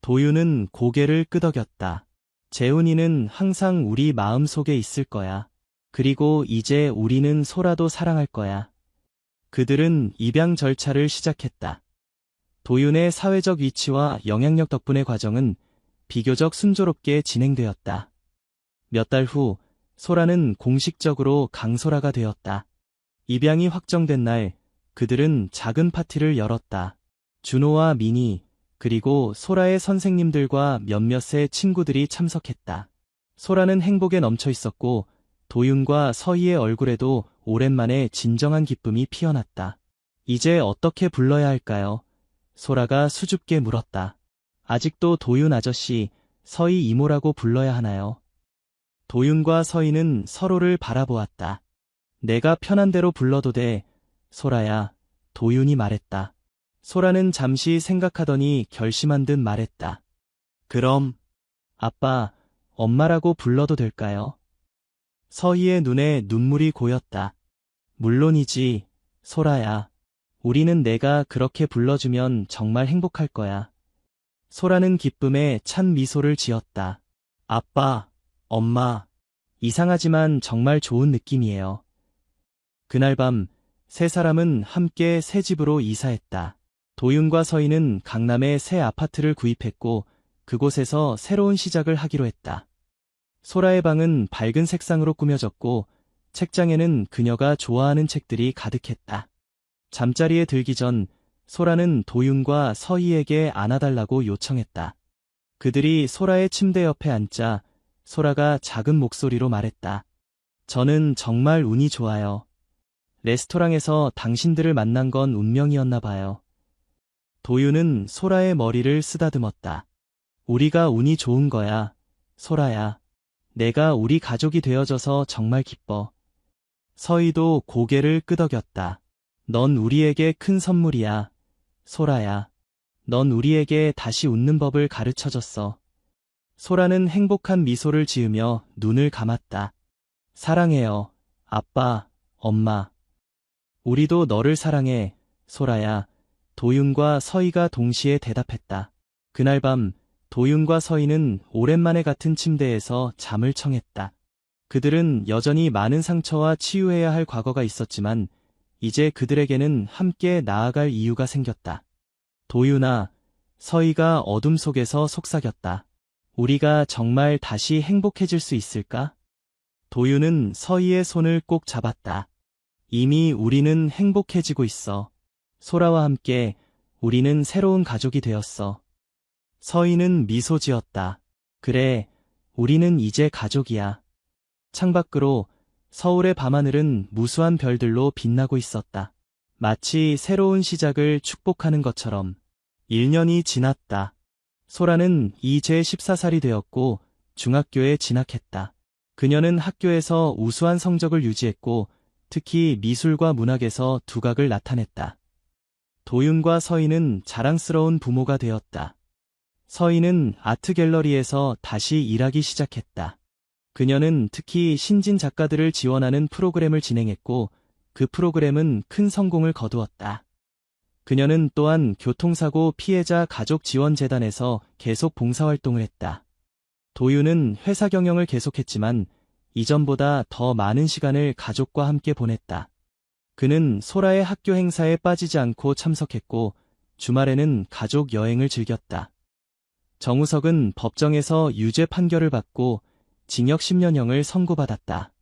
도윤은 고개를 끄덕였다. 재훈이는 항상 우리 마음속에 있을 거야. 그리고 이제 우리는 소라도 사랑할 거야. 그들은 입양 절차를 시작했다. 도윤의 사회적 위치와 영향력 덕분에 과정은 비교적 순조롭게 진행되었다. 몇 달 후 소라는 공식적으로 강소라가 되었다. 입양이 확정된 날 그들은 작은 파티를 열었다. 준호와 미니 그리고 소라의 선생님들과 몇몇의 친구들이 참석했다. 소라는 행복에 넘쳐 있었고 도윤과 서희의 얼굴에도 오랜만에 진정한 기쁨이 피어났다. 이제 어떻게 불러야 할까요? 소라가 수줍게 물었다. 아직도 도윤 아저씨, 서희 이모라고 불러야 하나요? 도윤과 서희는 서로를 바라보았다. 내가 편한 대로 불러도 돼, 소라야, 도윤이 말했다. 소라는 잠시 생각하더니 결심한 듯 말했다. 그럼, 아빠, 엄마라고 불러도 될까요? 서희의 눈에 눈물이 고였다. 물론이지, 소라야. 우리는 내가 그렇게 불러주면 정말 행복할 거야. 소라는 기쁨에 찬 미소를 지었다. 아빠, 엄마, 이상하지만 정말 좋은 느낌이에요. 그날 밤, 세 사람은 함께 새 집으로 이사했다. 도윤과 서희는 강남에 새 아파트를 구입했고 그곳에서 새로운 시작을 하기로 했다. 소라의 방은 밝은 색상으로 꾸며졌고 책장에는 그녀가 좋아하는 책들이 가득했다. 잠자리에 들기 전 소라는 도윤과 서희에게 안아달라고 요청했다. 그들이 소라의 침대 옆에 앉자 소라가 작은 목소리로 말했다. 저는 정말 운이 좋아요. 레스토랑에서 당신들을 만난 건 운명이었나 봐요. 도윤은 소라의 머리를 쓰다듬었다. 우리가 운이 좋은 거야, 소라야. 내가 우리 가족이 되어줘서 정말 기뻐. 서희도 고개를 끄덕였다. 넌 우리에게 큰 선물이야, 소라야. 넌 우리에게 다시 웃는 법을 가르쳐줬어. 소라는 행복한 미소를 지으며 눈을 감았다. 사랑해요, 아빠, 엄마. 우리도 너를 사랑해, 소라야. 도윤과 서희가 동시에 대답했다. 그날 밤 도윤과 서희는 오랜만에 같은 침대에서 잠을 청했다. 그들은 여전히 많은 상처와 치유해야 할 과거가 있었지만 이제 그들에게는 함께 나아갈 이유가 생겼다. 도윤아, 서희가 어둠 속에서 속삭였다. 우리가 정말 다시 행복해질 수 있을까? 도윤은 서희의 손을 꼭 잡았다. 이미 우리는 행복해지고 있어. 소라와 함께 우리는 새로운 가족이 되었어. 서희는 미소 지었다. 그래, 우리는 이제 가족이야. 창밖으로 서울의 밤하늘은 무수한 별들로 빛나고 있었다. 마치 새로운 시작을 축복하는 것처럼. 1년이 지났다. 소라는 이제 14살이 되었고 중학교에 진학했다. 그녀는 학교에서 우수한 성적을 유지했고 특히 미술과 문학에서 두각을 나타냈다. 도윤과 서희는 자랑스러운 부모가 되었다. 서희는 아트 갤러리에서 다시 일하기 시작했다. 그녀는 특히 신진 작가들을 지원하는 프로그램을 진행했고 그 프로그램은 큰 성공을 거두었다. 그녀는 또한 교통사고 피해자 가족지원재단에서 계속 봉사활동을 했다. 도윤은 회사 경영을 계속했지만 이전보다 더 많은 시간을 가족과 함께 보냈다. 그는 소라의 학교 행사에 빠지지 않고 참석했고 주말에는 가족 여행을 즐겼다. 정우석은 법정에서 유죄 판결을 받고 징역 10년형을 선고받았다.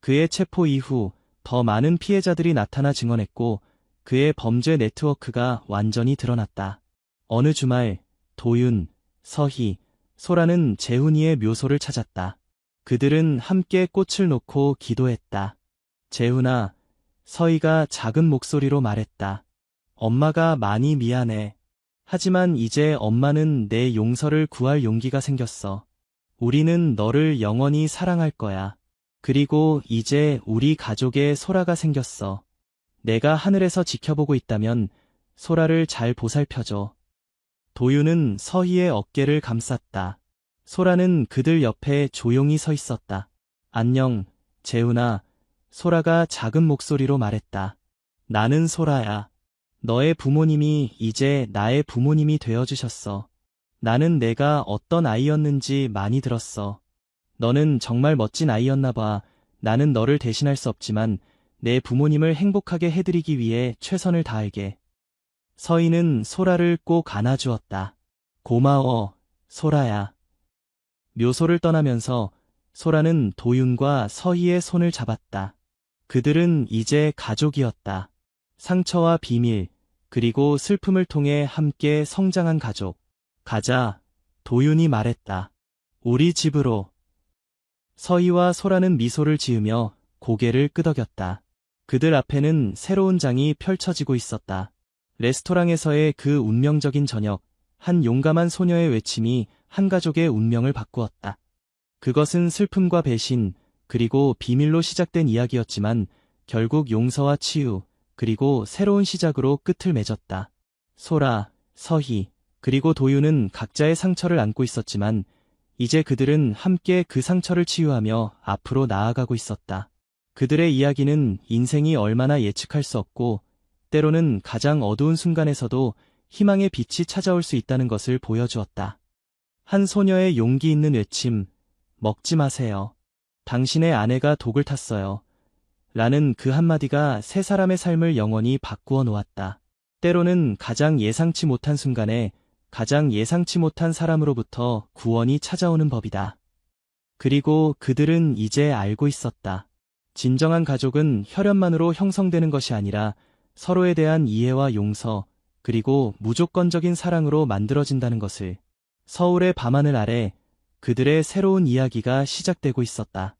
그의 체포 이후 더 많은 피해자들이 나타나 증언했고 그의 범죄 네트워크가 완전히 드러났다. 어느 주말 도윤, 서희, 소라는 재훈이의 묘소를 찾았다. 그들은 함께 꽃을 놓고 기도했다. 재훈아, 서희가 작은 목소리로 말했다. 엄마가 많이 미안해. 하지만 이제 엄마는 내 용서를 구할 용기가 생겼어. 우리는 너를 영원히 사랑할 거야. 그리고 이제 우리 가족에 소라가 생겼어. 내가 하늘에서 지켜보고 있다면 소라를 잘 보살펴줘. 도윤은 서희의 어깨를 감쌌다. 소라는 그들 옆에 조용히 서 있었다. 안녕, 재훈아. 소라가 작은 목소리로 말했다. 나는 소라야. 너의 부모님이 이제 나의 부모님이 되어주셨어. 나는 내가 어떤 아이였는지 많이 들었어. 너는 정말 멋진 아이였나 봐. 나는 너를 대신할 수 없지만 내 부모님을 행복하게 해드리기 위해 최선을 다할게. 서희는 소라를 꼭 안아주었다. 고마워, 소라야. 묘소를 떠나면서 소라는 도윤과 서희의 손을 잡았다. 그들은 이제 가족이었다. 상처와 비밀, 그리고 슬픔을 통해 함께 성장한 가족. 가자, 도윤이 말했다. 우리 집으로. 서희와 소라는 미소를 지으며 고개를 끄덕였다. 그들 앞에는 새로운 장이 펼쳐지고 있었다. 레스토랑에서의 그 운명적인 저녁, 한 용감한 소녀의 외침이 한 가족의 운명을 바꾸었다. 그것은 슬픔과 배신, 그리고 비밀로 시작된 이야기였지만 결국 용서와 치유, 그리고 새로운 시작으로 끝을 맺었다. 소라, 서희, 그리고 도윤은 각자의 상처를 안고 있었지만 이제 그들은 함께 그 상처를 치유하며 앞으로 나아가고 있었다. 그들의 이야기는 인생이 얼마나 예측할 수 없고 때로는 가장 어두운 순간에서도 희망의 빛이 찾아올 수 있다는 것을 보여주었다. 한 소녀의 용기 있는 외침, 먹지 마세요. 당신의 아내가 독을 탔어요. 라는 그 한마디가 세 사람의 삶을 영원히 바꾸어 놓았다. 때로는 가장 예상치 못한 순간에 가장 예상치 못한 사람으로부터 구원이 찾아오는 법이다. 그리고 그들은 이제 알고 있었다. 진정한 가족은 혈연만으로 형성되는 것이 아니라 서로에 대한 이해와 용서, 그리고 무조건적인 사랑으로 만들어진다는 것을. 서울의 밤하늘 아래 그들의 새로운 이야기가 시작되고 있었다.